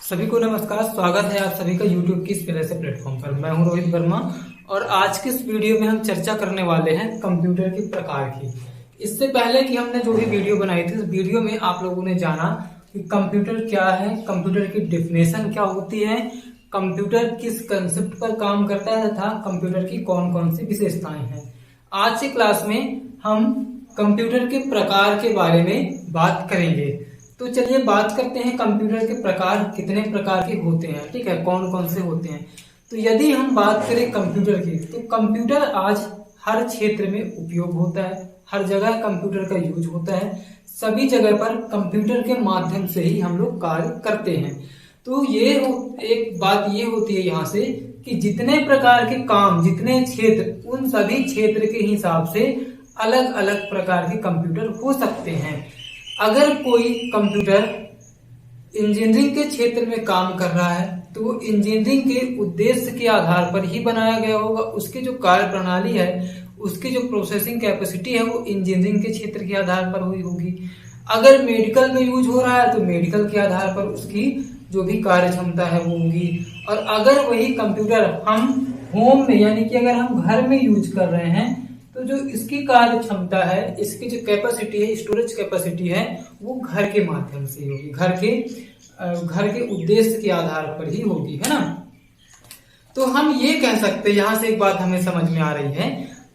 सभी को नमस्कार। स्वागत है आप सभी का YouTube की इस प्यारे से प्लेटफॉर्म पर। मैं हूं रोहित वर्मा और आज के इस वीडियो में हम चर्चा करने वाले हैं कंप्यूटर के प्रकार की। इससे पहले कि हमने जो भी वीडियो बनाई थी, उस वीडियो में आप लोगों ने जाना कि कंप्यूटर क्या है, कंप्यूटर की डेफिनेशन क्या होती है, कंप्यूटर किस कंसेप्ट पर काम करता है तथा कंप्यूटर की कौन कौन सी विशेषताएं हैं। आज की क्लास में हम कंप्यूटर के प्रकार के बारे में बात करेंगे। तो चलिए बात करते हैं कंप्यूटर के प्रकार कितने प्रकार के होते हैं, ठीक है, कौन कौन से होते हैं। तो यदि हम बात करें कंप्यूटर की, तो कंप्यूटर आज हर क्षेत्र में उपयोग होता है, हर जगह कंप्यूटर का यूज होता है, सभी जगह पर कंप्यूटर के माध्यम से ही हम लोग कार्य करते हैं। तो ये एक बात ये होती है यहाँ से कि जितने प्रकार के काम, जितने क्षेत्र, उन सभी क्षेत्र के हिसाब से अलग अलग प्रकार के कंप्यूटर हो सकते हैं। अगर कोई कंप्यूटर इंजीनियरिंग के क्षेत्र में काम कर रहा है तो वो इंजीनियरिंग के उद्देश्य के आधार पर ही बनाया गया होगा। उसकी जो कार्य प्रणाली है, उसकी जो प्रोसेसिंग कैपेसिटी है, वो इंजीनियरिंग के क्षेत्र के आधार पर हुई होगी। अगर मेडिकल में यूज हो रहा है तो मेडिकल के आधार पर उसकी जो भी कार्य क्षमता है वो होगी। और अगर वही कंप्यूटर हम होम में, यानी कि अगर हम घर में यूज कर रहे हैं, तो जो इसकी कार्य क्षमता है, इसकी जो कैपेसिटी है, स्टोरेज कैपेसिटी है, वो घर के माध्यम से ही होगी, घर के उद्देश्य के आधार पर ही होगी, है ना। तो हम ये कह सकते हैं, यहाँ से एक बात हमें समझ में आ रही है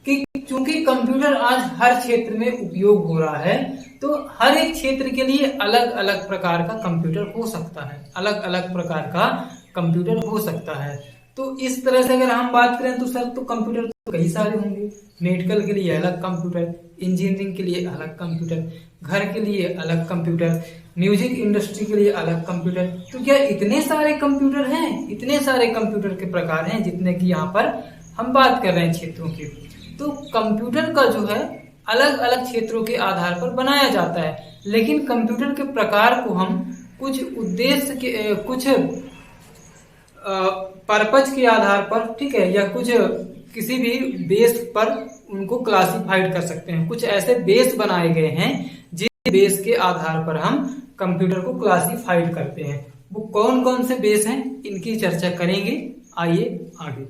कि चूंकि कंप्यूटर आज हर क्षेत्र में उपयोग हो रहा है, तो हर एक क्षेत्र के लिए अलग अलग प्रकार का कंप्यूटर हो सकता है, अलग अलग प्रकार का कंप्यूटर हो सकता है। तो इस तरह से अगर हम बात करें तो सर, तो कंप्यूटर तो कई सारे होंगे। मेडिकल के लिए अलग कंप्यूटर, इंजीनियरिंग के लिए अलग कंप्यूटर, घर के लिए अलग कंप्यूटर, म्यूजिक इंडस्ट्री के लिए अलग कंप्यूटर। तो क्या इतने सारे कंप्यूटर हैं? इतने सारे कंप्यूटर के प्रकार हैं जितने की यहाँ पर हम बात कर रहे हैं क्षेत्रों की। तो कंप्यूटर का जो है अलग अलग क्षेत्रों के आधार पर बनाया जाता है, लेकिन कंप्यूटर के प्रकार को हम कुछ उद्देश्य के, कुछ पर्पज के आधार पर, ठीक है, या कुछ किसी भी बेस पर उनको क्लासिफाइड कर सकते हैं। कुछ ऐसे बेस बनाए गए हैं जिस बेस के आधार पर हम कंप्यूटर को क्लासिफाइड करते हैं। वो कौन कौन से बेस हैं, इनकी चर्चा करेंगे। आइए आगे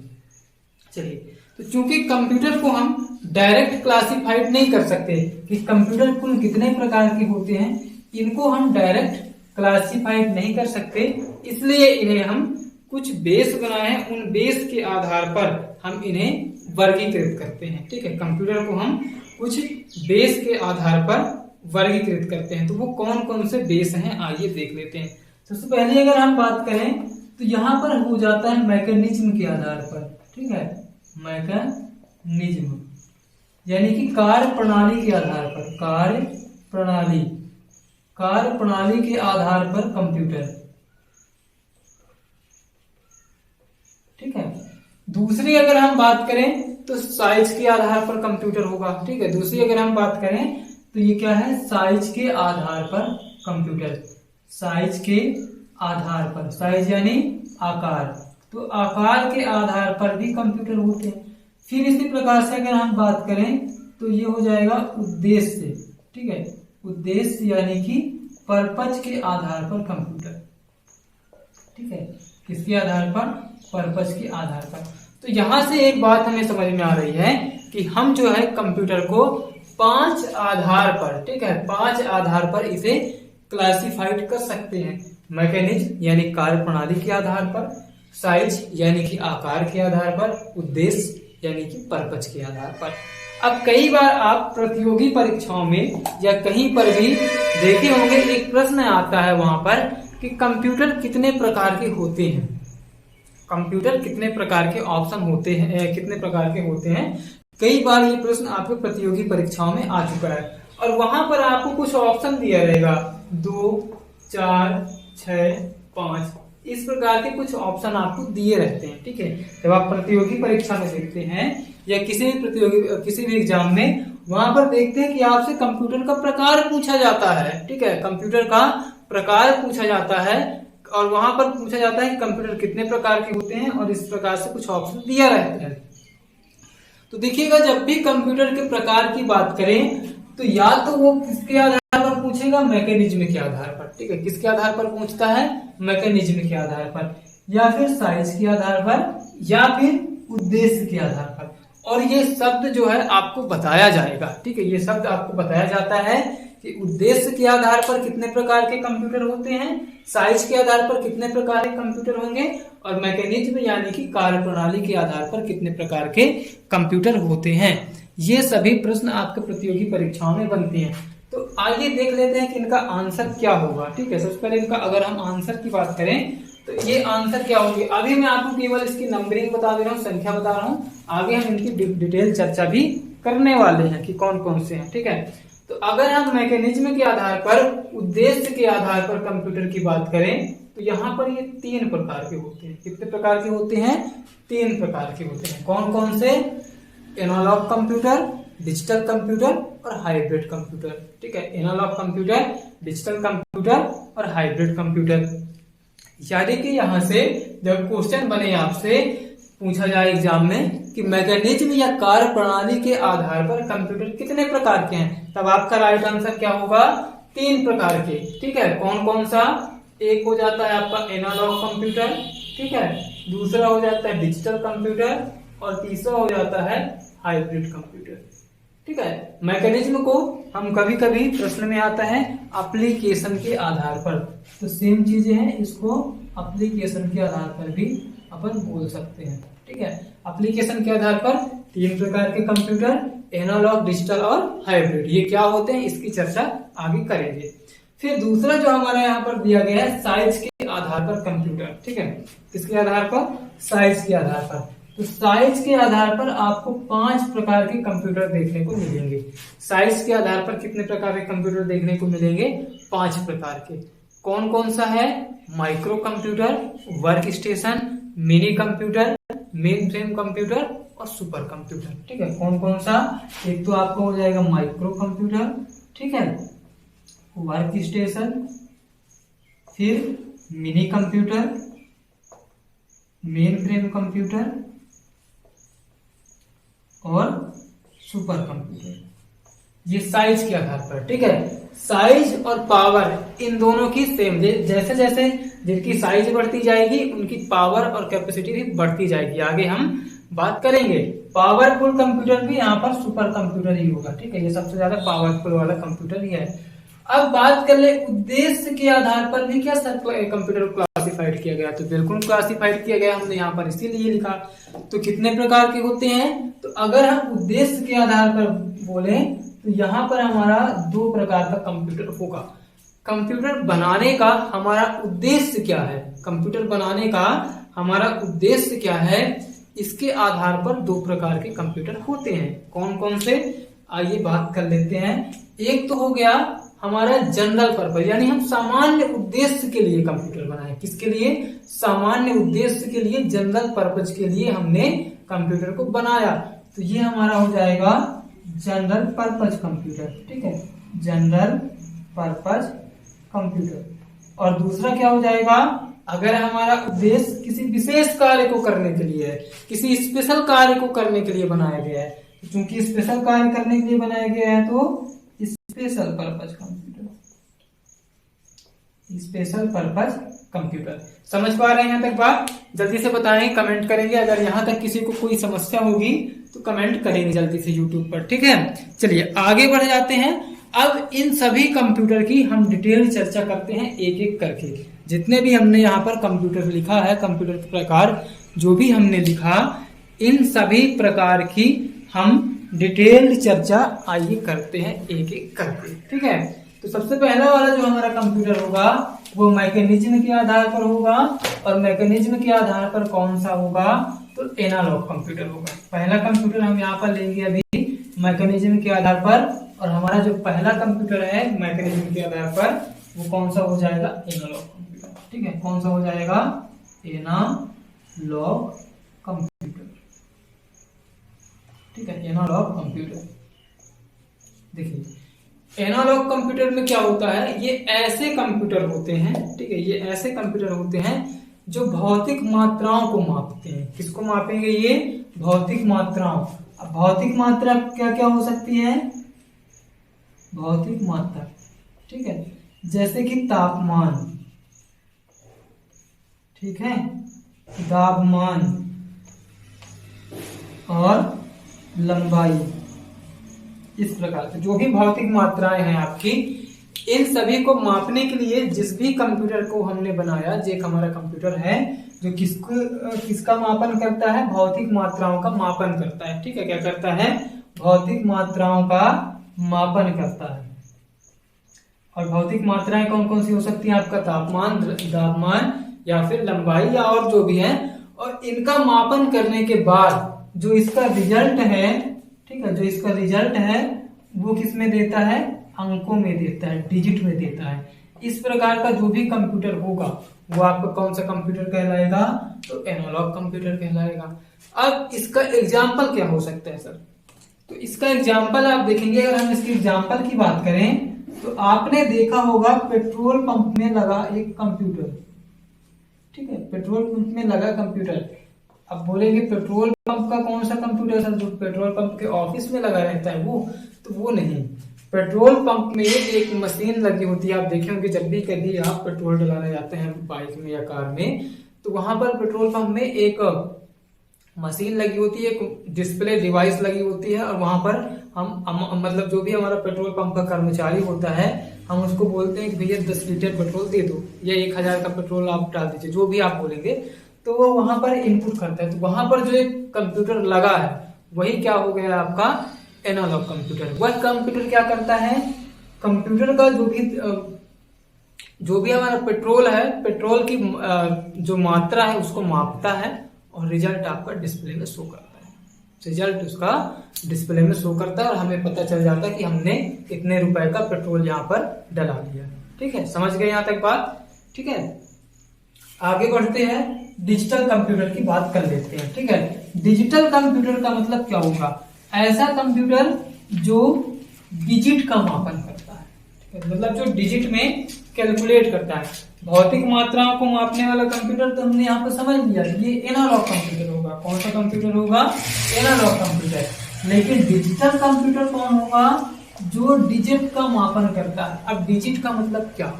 चलिए। तो चूंकि कंप्यूटर को हम डायरेक्ट क्लासिफाइड नहीं कर सकते कि कंप्यूटर कुल कितने प्रकार के होते हैं, इनको हम डायरेक्ट क्लासिफाइड नहीं कर सकते, इसलिए इन्हें हम कुछ बेस बनाए हैं, उन बेस के आधार पर हम इन्हें वर्गीकृत करते हैं, ठीक है। कंप्यूटर को हम कुछ बेस के आधार पर वर्गीकृत करते हैं। तो वो कौन कौन से बेस हैं, आइए देख लेते हैं। सबसे पहले अगर हम बात करें तो यहाँ पर हो जाता है मैकेनिज्म के आधार पर, ठीक है, मैकेनिज्म यानी कि कार्य प्रणाली के आधार पर, कार्य प्रणाली के आधार पर कंप्यूटर, ठीक है। दूसरी अगर हम बात करें तो साइज के आधार पर कंप्यूटर होगा, ठीक है। दूसरी अगर हम बात करें तो ये क्या है, साइज के आधार पर कंप्यूटर, साइज के आधार पर, साइज यानी आकार, तो आकार के आधार पर भी कंप्यूटर होते हैं। फिर इसी प्रकार से अगर हम बात करें तो ये हो जाएगा उद्देश्य, ठीक है, उद्देश्य यानी कि पर्पज के आधार पर कंप्यूटर, ठीक है, किसके आधार पर, पर्पज के आधार पर। तो यहां से एक बात हमें समझ में आ रही है कि हम जो है कंप्यूटर को 5 आधार पर, ठीक है, 5 आधार पर इसे क्लासिफाइड कर सकते हैं। मैकेनिज्म यानी कार्य प्रणाली के आधार पर, साइज यानी कि आकार के आधार पर, उद्देश्य यानी कि पर्पज के आधार पर। अब कई बार आप प्रतियोगी परीक्षाओं में या कहीं पर भी देखे होंगे, एक प्रश्न आता है वहां पर कि कंप्यूटर कितने प्रकार के होते हैं, कंप्यूटर कितने प्रकार के ऑप्शन होते हैं, कितने प्रकार के होते हैं। कई बार ये प्रश्न आपके प्रतियोगी परीक्षाओं में आ चुका है और वहां पर आपको कुछ ऑप्शन दिया रहेगा, 2, 4, 6, 5, इस प्रकार के कुछ ऑप्शन आपको दिए रहते हैं, ठीक है। जब आप प्रतियोगी परीक्षा में देखते हैं या किसी भी एग्जाम में, वहां पर देखते हैं कि आपसे कंप्यूटर का प्रकार पूछा जाता है, ठीक है, कंप्यूटर का प्रकार पूछा जाता है और वहां पर पूछा जाता है कि कंप्यूटर कितने प्रकार के होते हैं और इस प्रकार से कुछ ऑप्शन दिया रहता है। तो देखिएगा, जब भी कंप्यूटर के प्रकार की बात करें तो या तो वो किसके आधार पर पूछेगा? मैकेनिज्म के आधार पर। ठीक है, किसके आधार पर पूछता है? मैकेनिज्म के आधार पर, या फिर साइज के आधार पर, या फिर उद्देश्य के आधार पर। और ये शब्द जो है आपको बताया जाएगा। ठीक है, ये शब्द आपको बताया जाता है कि उद्देश्य के आधार पर कितने प्रकार के कंप्यूटर होते हैं, साइज के आधार पर कितने प्रकार के कंप्यूटर होंगे, और मैकेनिज्म यानी कि कार्यप्रणाली के आधार पर कितने प्रकार के कंप्यूटर होते हैं। ये सभी प्रश्न आपके प्रतियोगी परीक्षाओं में बनते हैं। तो आइए देख लेते हैं कि इनका आंसर क्या होगा। ठीक है, सबसे पहले इनका अगर हम आंसर की बात करें तो ये आंसर क्या होंगे, अभी मैं आपको केवल इसकी नंबरिंग बता दे रहा हूँ, संख्या बता रहा हूँ। आगे हम इनकी डिटेल चर्चा भी करने वाले हैं कि कौन कौन से हैं। ठीक है, तो अगर हम मैकेनिज्म के आधार पर, उद्देश्य के आधार पर कंप्यूटर की बात करें तो यहाँ पर ये 3 प्रकार के होते हैं। कितने प्रकार के होते हैं? 3 प्रकार के होते हैं। कौन कौन से? एनालॉग कंप्यूटर, डिजिटल कंप्यूटर और हाइब्रिड कंप्यूटर। ठीक है, एनालॉग कंप्यूटर, डिजिटल कंप्यूटर और हाइब्रिड कंप्यूटर। यानी कि यहाँ से जब क्वेश्चन बने आपसे पूछा जाए एग्जाम में कि मैकेनिज्म या कार्य प्रणाली के आधार पर कंप्यूटर कितने प्रकार के हैं, तब आपका राइट आंसर क्या होगा? 3 प्रकार के। ठीक है, कौन कौन सा? एक हो जाता है आपका एनालॉग कंप्यूटर, ठीक है, दूसरा हो जाता है डिजिटल कंप्यूटर और तीसरा हो जाता है हाइब्रिड कंप्यूटर। ठीक है, मैकेनिज्म को हम कभी कभी प्रश्न में आता है एप्लीकेशन के आधार पर, तो सेम चीजें हैं, इसको एप्लीकेशन के आधार पर भी अपन बोल सकते हैं। ठीक है, एप्लीकेशन के आधार पर 3 प्रकार के कंप्यूटर, एनालॉग, डिजिटल और हाइब्रिड, ये क्या होते हैं इसकी चर्चा आगे करेंगे। फिर दूसरा जो हमारा यहाँ पर दिया गया है साइज के आधार पर कंप्यूटर। ठीक है, किसके आधार पर? साइज के आधार पर। तो साइज के आधार पर आपको 5 प्रकार के कंप्यूटर देखने को मिलेंगे। साइज के आधार पर कितने प्रकार के कंप्यूटर देखने को मिलेंगे? 5 प्रकार के। कौन कौन सा है? Micro computer, work station, mini computer, main frame computer और सुपर कंप्यूटर। ठीक है, कौन कौन सा? एक तो आपको हो जाएगा माइक्रो कंप्यूटर, ठीक है, वर्क स्टेशन, फिर mini computer, main frame computer और सुपर कंप्यूटर। ये साइज के आधार पर। ठीक है, साइज और पावर इन दोनों की सेम, जैसे जैसे जिनकी साइज बढ़ती जाएगी उनकी पावर और कैपेसिटी भी बढ़ती जाएगी। आगे हम बात करेंगे। पावरफुल कंप्यूटर भी यहाँ पर सुपर कंप्यूटर ही होगा। ठीक है, ये सबसे ज्यादा पावरफुल वाला कंप्यूटर ही है। अब बात कर ले उद्देश्य के आधार पर भी क्या सर कंप्यूटर को क्लासिफाइड किया गया, तो बिल्कुल क्लासिफाइड किया गया, हमने यहाँ पर इसीलिए लिखा। तो कितने प्रकार के होते हैं? तो अगर हम उद्देश्य के आधार पर बोले तो यहाँ पर हमारा 2 प्रकार का कंप्यूटर होगा। कंप्यूटर बनाने का हमारा उद्देश्य क्या है, कंप्यूटर बनाने का हमारा उद्देश्य क्या है, इसके आधार पर 2 प्रकार के कंप्यूटर होते हैं। कौन कौन से? आइए बात कर लेते हैं। एक तो हो गया हमारा जनरल पर्पज, यानी हम सामान्य उद्देश्य के लिए कंप्यूटर बनाए। किसके लिए? सामान्य उद्देश्य के लिए, जनरल पर्पज के लिए हमने कंप्यूटर को बनाया। तो ये हमारा हो जाएगा जनरल पर्पज कंप्यूटर। ठीक है, जनरल पर्पज कंप्यूटर। और दूसरा क्या हो जाएगा? अगर हमारा उद्देश्य किसी विशेष कार्य को करने के लिए है, किसी स्पेशल कार्य को करने के लिए बनाया गया है, क्योंकि स्पेशल कार्य करने के लिए बनाया गया है तो special purpose computer, special purpose computer. समझ पा रहे हैं यहाँ तक बात? जल्दी से बताएं, कमेंट करेंगे। अगर यहाँ तक किसी को कोई समस्या होगी तो कमेंट करेंगे जल्दी से यूट्यूब पर। ठीक है, चलिए आगे बढ़ जाते हैं। अब इन सभी कंप्यूटर की हम डिटेल चर्चा करते हैं एक एक करके। जितने भी हमने यहाँ पर कंप्यूटर लिखा है, कंप्यूटर के प्रकार जो भी हमने लिखा, इन सभी प्रकार की हम डिटेल्ड चर्चा आइए करते हैं एक एक करके। ठीक है, तो सबसे पहला वाला जो हमारा कंप्यूटर होगा वो मैकेनिज्म के आधार पर होगा। और मैकेनिज्म के आधार पर कौन सा होगा? तो एनालॉग कंप्यूटर होगा। पहला कंप्यूटर हम यहाँ पर लेंगे अभी मैकेनिज्म के आधार पर, और हमारा जो पहला कंप्यूटर है मैकेनिज्म के आधार पर वो कौन सा हो जाएगा? Analog computer. ठीक है, कौन सा हो जाएगा? Analog computer. ठीक है, एनालॉग कंप्यूटर। देखिए एनालॉग कंप्यूटर में क्या होता है, ये ऐसे कंप्यूटर होते हैं, ठीक है, ये ऐसे कंप्यूटर होते हैं जो भौतिक मात्राओं को मापते हैं। किसको मापेंगे? ये भौतिक मात्राओं। अब भौतिक मात्रा क्या क्या हो सकती है? भौतिक मात्रा ठीक है, जैसे कि तापमान, ठीक है, तापमान और लंबाई, इस प्रकार से जो भी भौतिक मात्राएं हैं आपकी, इन सभी को मापने के लिए जिस भी कंप्यूटर को हमने बनाया, जो एक हमारा कंप्यूटर है जो किसका मापन करता है, भौतिक मात्राओं का मापन करता है। ठीक है, क्या करता है, भौतिक मात्राओं का मापन करता है। और भौतिक मात्राएं कौन कौन सी हो सकती हैं, आपका तापमान या फिर लंबाई या और जो भी है। और इनका मापन करने के बाद जो इसका रिजल्ट है, ठीक है, जो इसका रिजल्ट है वो किस में देता है, अंकों में देता है, डिजिट में देता है। इस प्रकार का जो भी कंप्यूटर होगा वो आपका कौन सा कंप्यूटर कहलाएगा, तो एनालॉग कंप्यूटर कहलाएगा। अब इसका एग्जाम्पल क्या हो सकता है सर, तो इसका एग्जाम्पल आप देखेंगे, अगर हम इसके एग्जाम्पल की बात करें तो आपने देखा होगा पेट्रोल पंप में लगा एक कंप्यूटर, ठीक है, पेट्रोल पंप में लगा कंप्यूटर। अब बोलेंगे पेट्रोल पंप का कौन सा कंप्यूटर सर, जो पेट्रोल पंप के ऑफिस में लगा रहता है वो, तो वो नहीं। पेट्रोल पंप में एक मशीन लगी होती है, आप देखे होंगे जब भी कभी आप पेट्रोल डलाने जाते हैं बाइक में या कार में, तो वहां पर पेट्रोल पंप में एक मशीन लगी होती है, एक डिस्प्ले डिवाइस लगी होती है। और वहां पर हम मतलब जो भी हमारा पेट्रोल पंप का कर्मचारी होता है, हम उसको बोलते हैं कि भैया 10 लीटर पेट्रोल दे दो या 1000 का पेट्रोल आप डाल दीजिए, जो भी आप बोलेंगे, तो वो वहां पर इनपुट करता है। तो वहां पर जो एक कंप्यूटर लगा है वही क्या हो गया आपका एनालॉग कंप्यूटर। वह कंप्यूटर क्या करता है, कंप्यूटर का जो भी हमारा पेट्रोल है, पेट्रोल की जो मात्रा है उसको मापता है और रिजल्ट आपका डिस्प्ले में शो करता है। रिजल्ट उसका डिस्प्ले में शो करता है और हमें पता चल जाता है कि हमने कितने रुपए का पेट्रोल यहाँ पर डला दिया। ठीक है, समझ गए यहाँ तक बात। ठीक है, आगे बढ़ते हैं, डिजिटल कंप्यूटर की बात कर लेते हैं। ठीक है, डिजिटल कंप्यूटर का मतलब क्या होगा, ऐसा कंप्यूटर जो डिजिट का मापन करता है। ठीक है, मतलब जो डिजिट में कैलकुलेट करता है। भौतिक मात्राओं को मापने वाला कंप्यूटर तो हमने यहाँ पर समझ लिया, ये एनालॉग कंप्यूटर होगा। कौन सा कंप्यूटर होगा, एनालॉग कंप्यूटर। लेकिन डिजिटल कंप्यूटर कौन होगा, जो डिजिट का मापन करता है। अब डिजिट का मतलब क्या,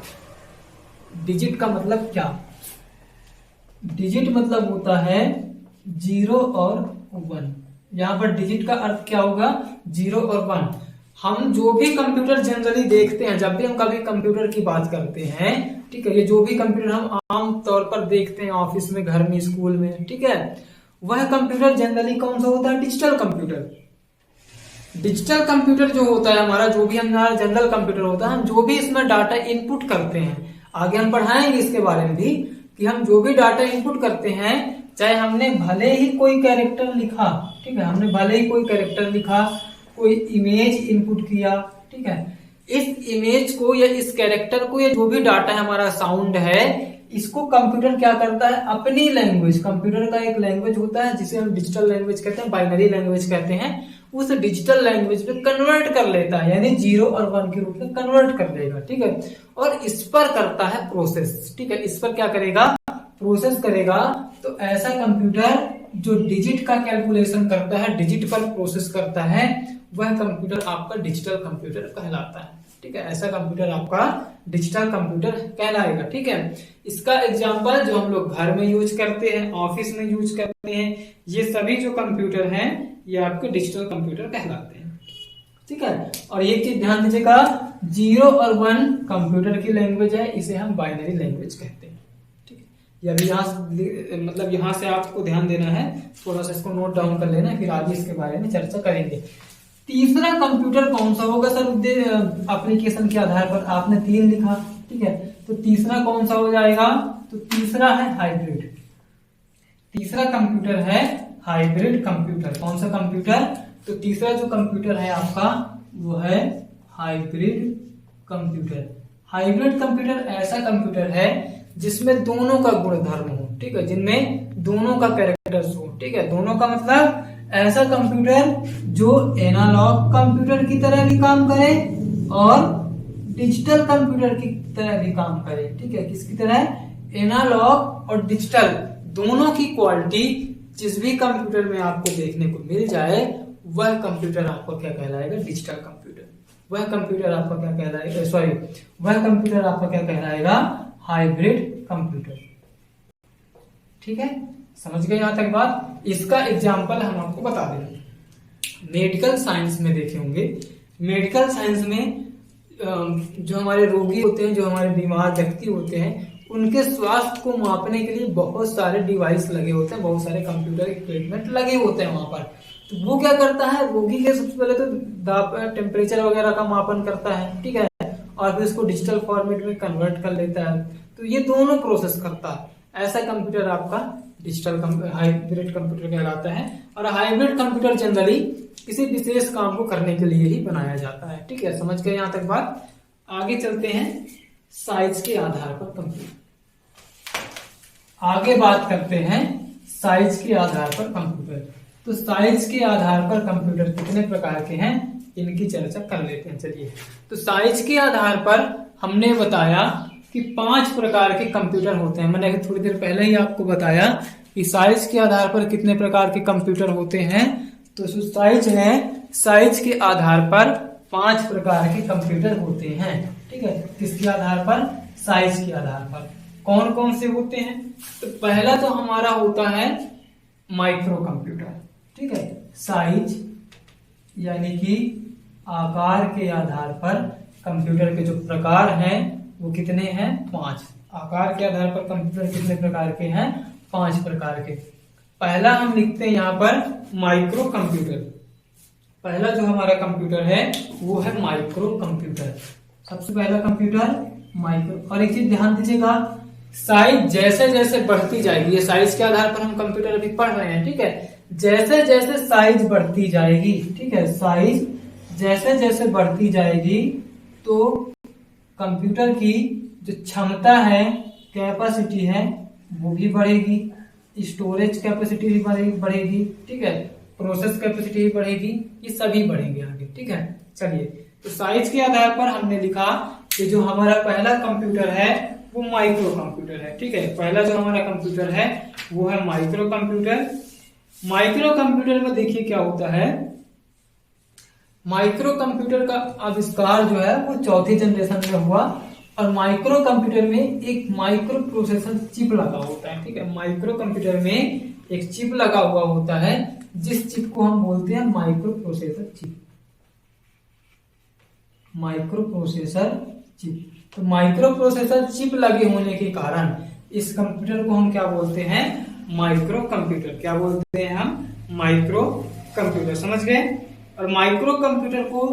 डिजिट का मतलब क्या, डिजिट मतलब होता है 0 और 1। यहाँ पर डिजिट का अर्थ क्या होगा, 0 और 1। हम जो भी कंप्यूटर जनरली देखते हैं, जब भी हम कभी कंप्यूटर की बात करते हैं, ठीक है, ये जो भी कंप्यूटर हम आम तौर पर देखते हैं ऑफिस में, घर में, स्कूल में, ठीक है, वह कंप्यूटर जनरली कौन सा होता है, डिजिटल कंप्यूटर। डिजिटल कंप्यूटर जो होता है हमारा, जो भी हमारा जनरल कंप्यूटर होता है, हम जो भी इसमें डाटा इनपुट करते हैं, आगे हम पढ़ाएंगे इसके बारे में भी, कि हम जो भी डाटा इनपुट करते हैं, चाहे हमने भले ही कोई कैरेक्टर लिखा, ठीक है, हमने भले ही कोई कैरेक्टर लिखा, कोई इमेज इनपुट किया, ठीक है, इस इमेज को या इस कैरेक्टर को या जो भी डाटा है हमारा, साउंड है, इसको कंप्यूटर क्या करता है, अपनी लैंग्वेज, कंप्यूटर का एक लैंग्वेज होता है जिसे हम डिजिटल लैंग्वेज कहते हैं, बाइनरी लैंग्वेज कहते हैं, उस डिजिटल लैंग्वेज में कन्वर्ट कर लेता है, यानी 0 और 1 के रूप में कन्वर्ट कर देगा। ठीक है, और इस पर करता है प्रोसेस। ठीक है, इस पर क्या करेगा, प्रोसेस करेगा। तो ऐसा कंप्यूटर जो डिजिट का कैलकुलेशन करता है, डिजिट पर प्रोसेस करता है, वह कंप्यूटर आपका डिजिटल कंप्यूटर कहलाता है। ठीक है, ऐसा कंप्यूटर आपका डिजिटल कंप्यूटर कहलाएगा। ठीक है, इसका एग्जांपल जो हम लोग घर में यूज करते हैं, ऑफिस में यूज करते हैं, ये सभी जो कंप्यूटर हैं ये आपके डिजिटल कंप्यूटर कहलाते हैं। ठीक है, और ये चीज ध्यान दीजिएगा, 0 और 1 कंप्यूटर की लैंग्वेज है, इसे हम बाइनरी लैंग्वेज कहते हैं। ठीक है, ये अभी मतलब यहाँ से आपको ध्यान देना है, थोड़ा सा इसको नोट डाउन कर लेना, फिर आगे इसके बारे में चर्चा करेंगे। तीसरा कंप्यूटर कौन सा होगा सर, एप्लीकेशन के आधार पर आपने 3 लिखा, ठीक है, तो तीसरा कौन सा हो जाएगा, तो तीसरा है हाइब्रिड। तीसरा कंप्यूटर है हाइब्रिड कंप्यूटर। कौन सा कंप्यूटर, तो तीसरा जो कंप्यूटर है आपका वो है हाइब्रिड कंप्यूटर। हाइब्रिड कंप्यूटर ऐसा कंप्यूटर है जिसमें दोनों का गुणधर्म हो, ठीक है, जिनमें दोनों का कैरेक्टर्स हो। ठीक है, दोनों का मतलब ऐसा कंप्यूटर जो एनालॉग कंप्यूटर की तरह भी काम करे और डिजिटल कंप्यूटर की तरह भी काम करे। ठीक है, किसकी तरह, एनालॉग और डिजिटल दोनों की क्वालिटी जिस भी कंप्यूटर में आपको देखने को मिल जाए, वह कंप्यूटर आपको क्या कहलाएगा, डिजिटल कंप्यूटर। वह कंप्यूटर आपका क्या कहलाएगा, सॉरी, वह कंप्यूटर आपका क्या कहलाएगा, हाइब्रिड कंप्यूटर। ठीक है, समझ गए यहां तक बात। इसका एग्जाम्पल हम आपको बता दें, मेडिकल साइंस में देखे होंगे, मेडिकल साइंस में जो हमारे रोगी होते हैं, जो हमारे बीमार व्यक्ति होते हैं, उनके स्वास्थ्य को मापने के लिए बहुत सारे डिवाइस लगे होते हैं, बहुत सारे कंप्यूटर इक्विपमेंट लगे होते हैं वहां पर। तो वो क्या करता है, रोगी के सबसे पहले तो टेम्परेचर वगैरह का मापन करता है, ठीक है, और फिर उसको डिजिटल फॉर्मेट में कन्वर्ट कर लेता है। तो ये दोनों प्रोसेस करता है। ऐसा कंप्यूटर आपका डिजिटल हाइब्रिड कंप्यूटर कहलाता है। और हाइब्रिड कंप्यूटर जनरली किसी विशेष काम को करने के लिए ही बनाया जाता है। ठीक है, समझ गए यहां तक बात। आगे चलते हैं, साइज के आधार पर कंप्यूटर। आगे बात करते हैं साइज के आधार पर कंप्यूटर। तो साइज के आधार पर कंप्यूटर कितने प्रकार के हैं, इनकी चर्चा कर लेते हैं। चलिए, तो साइज के आधार पर हमने बताया कि 5 प्रकार के कंप्यूटर होते हैं। मैंने थोड़ी देर पहले ही आपको बताया कि साइज के आधार पर कितने प्रकार के कंप्यूटर होते हैं। तो साइज है, साइज के आधार पर 5 प्रकार के कंप्यूटर होते हैं। ठीक है, किसके आधार पर, साइज के आधार पर। कौन कौन से होते हैं, तो पहला तो हमारा होता है माइक्रो कंप्यूटर। ठीक है, साइज यानी कि आकार के आधार पर कंप्यूटर के जो प्रकार हैं वो कितने हैं, 5। आकार के आधार पर कंप्यूटर कितने प्रकार के हैं, 5 प्रकार के। पहला हम लिखते हैं यहाँ पर माइक्रो कंप्यूटर। पहला जो हमारा कंप्यूटर है वो है माइक्रो कंप्यूटर। सबसे पहला कंप्यूटर माइक्रो। और एक चीज ध्यान दीजिएगा, साइज जैसे जैसे बढ़ती जाएगी, ये साइज के आधार पर हम कंप्यूटर अभी पढ़ रहे हैं, ठीक है, जैसे जैसे साइज बढ़ती जाएगी, ठीक है, साइज जैसे जैसे बढ़ती जाएगी तो कंप्यूटर की जो क्षमता है, कैपेसिटी है, वो भी बढ़ेगी, स्टोरेज कैपेसिटी भी बढ़ेगी, ठीक है, प्रोसेस कैपेसिटी भी बढ़ेगी, ये सभी बढ़ेंगे आगे। ठीक है, चलिए, तो साइज के आधार पर हमने लिखा कि जो हमारा पहला कंप्यूटर है वो माइक्रो कंप्यूटर है। ठीक है, पहला जो हमारा कंप्यूटर है वो है माइक्रो कंप्यूटर। माइक्रो कंप्यूटर में देखिए क्या होता है, माइक्रो कंप्यूटर का आविष्कार जो है वो 4थी जनरेशन में हुआ। और माइक्रो कंप्यूटर में एक माइक्रो प्रोसेसर चिप लगा होता है। ठीक है, माइक्रो कंप्यूटर में एक चिप लगा हुआ होता है, जिस चिप को हम बोलते हैं micro processor chip. Micro processor chip. तो माइक्रो प्रोसेसर चिप लगे होने के कारण इस कंप्यूटर को हम क्या बोलते हैं, माइक्रो कंप्यूटर। क्या बोलते हैं हम, माइक्रो कंप्यूटर। समझ गए। और माइक्रो कंप्यूटर को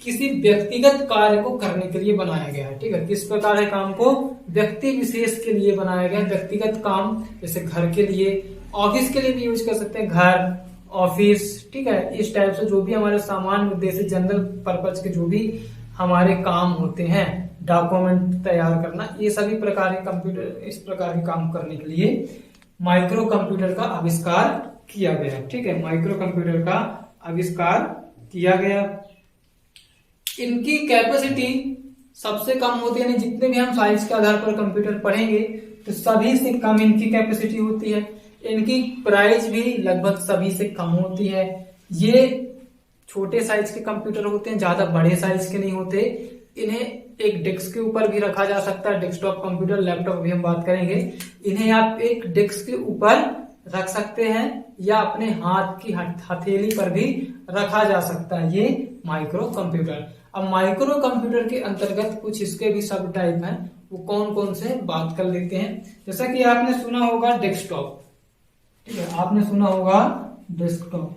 किसी व्यक्तिगत कार्य को करने के लिए बनाया गया है। ठीक है, किस प्रकार के काम को, व्यक्ति विशेष के लिए बनाया गया, व्यक्तिगत काम, जैसे घर के लिए, ऑफिस के लिए भी यूज कर सकते हैं, घर, ऑफिस, ठीक है, इस टाइप से जो भी हमारे सामान्य उद्देश्य, जनरल पर्पज के जो भी हमारे काम होते हैं, डॉक्यूमेंट तैयार करना, ये सभी प्रकार के कंप्यूटर इस प्रकार के काम करने के लिए माइक्रो कंप्यूटर का आविष्कार किया गया। ठीक है, माइक्रो कंप्यूटर का आविष्कार किया गया। इनकी कैपेसिटी सबसे कम होती है, यानी जितने भी हम साइज के आधार पर कंप्यूटर पढ़ेंगे तो सभी से कम इनकी कैपेसिटी होती है। इनकी प्राइस भी लगभग सभी से कम होती है। ये छोटे साइज के कंप्यूटर होते हैं, ज्यादा बड़े साइज के नहीं होते। इन्हें एक डेस्क के ऊपर भी रखा जा सकता है, डेस्कटॉप कंप्यूटर, लैपटॉप अभी हम बात करेंगे। इन्हें आप एक डेस्क के ऊपर रख सकते हैं या अपने हाथ की हथेली पर भी रखा जा सकता है, ये माइक्रो कंप्यूटर। अब माइक्रो कंप्यूटर के अंतर्गत कुछ इसके भी सब टाइप हैं, वो कौन कौन से बात कर लेते हैं। जैसा कि आपने सुना होगा डेस्कटॉप, ठीक है, आपने सुना होगा डेस्कटॉप,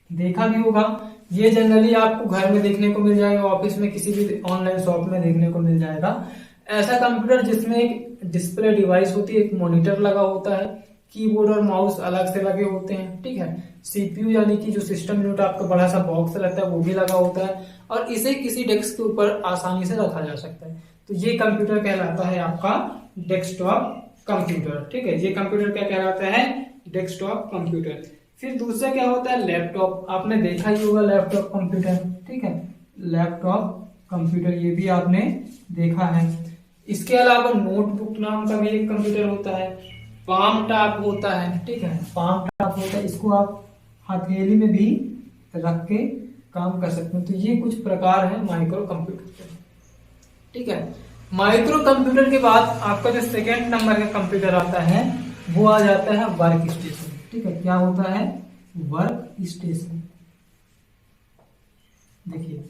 देखा भी होगा। ये जनरली आपको घर में देखने को मिल जाएगा, ऑफिस में, किसी भी ऑनलाइन शॉप में देखने को मिल जाएगा। ऐसा कंप्यूटर जिसमें एक डिस्प्ले डिवाइस होती है, एक मॉनिटर लगा होता है, कीबोर्ड और माउस अलग से लगे होते हैं, ठीक है, सीपीयू यानी कि जो सिस्टम यूनिट आपका बड़ा सा बॉक्स रहता है वो भी लगा होता है, और इसे किसी डेस्क के ऊपर आसानी से रखा जा सकता है। तो ये कंप्यूटर कहलाता है आपका डेस्कटॉप कंप्यूटर। ठीक है, ये कंप्यूटर क्या कहलाता है, डेस्कटॉप कंप्यूटर। फिर दूसरा क्या होता है, लैपटॉप। आपने देखा ही होगा लैपटॉप कंप्यूटर, ठीक है, लैपटॉप कंप्यूटर ये भी आपने देखा है। इसके अलावा नोटबुक नाम का भी एक कंप्यूटर होता है, पाम टॉप होता है, ठीक है, पाम टॉप होता है, इसको आप हथेली में भी रख के काम कर सकते हैं। तो ये कुछ प्रकार है माइक्रो कंप्यूटर के। ठीक है, माइक्रो कंप्यूटर के बाद आपका जो सेकेंड नंबर का कंप्यूटर आता है वो आ जाता है वर्क स्टेशन। ठीक है, क्या होता है? Work station. देखिए,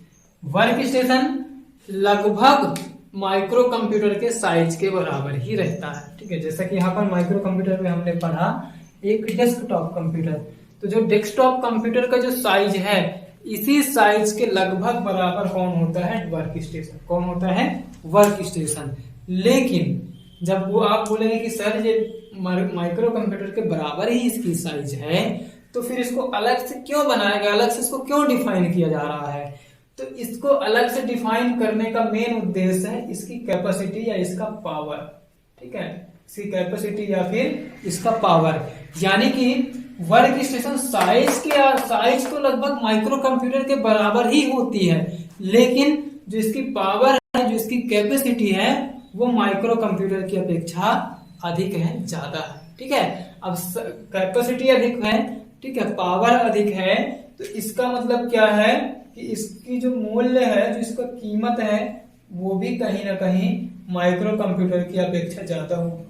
वर्क स्टेशन लगभग माइक्रो कंप्यूटर के साइज के बराबर ही रहता है। ठीक है, जैसा कि यहाँ पर माइक्रो कंप्यूटर में हमने पढ़ा एक डेस्कटॉप कंप्यूटर, तो जो डेस्कटॉप कंप्यूटर का जो साइज है इसी साइज के लगभग बराबर कौन होता है? Work station. कौन होता है? Work station. लेकिन जब वो आप बोलेंगे कि सर ये माइक्रो कंप्यूटर के बराबर ही इसकी साइज है, तो फिर इसको अलग से क्यों बनाया गया, अलग से इसको क्यों डिफाइन किया जा रहा है? तो इसको अलग से डिफाइन करने का मेन उद्देश्य है इसकी कैपेसिटी या इसका पावर। ठीक है, इसकी कैपेसिटी या फिर इसका पावर, यानी कि वर्क स्टेशन साइज तो लगभग माइक्रो कंप्यूटर के बराबर ही होती है, लेकिन जो इसकी पावर है, जो इसकी कैपेसिटी है, वो माइक्रो कंप्यूटर की अपेक्षा अधिक है, ज्यादा है। ठीक है, अब कैपेसिटी अधिक है, ठीक है, पावर अधिक है, तो इसका मतलब क्या है कि इसकी जो मूल्य है, जो इसका कीमत है, वो भी कहीं ना कहीं माइक्रो कंप्यूटर की अपेक्षा ज्यादा होगी।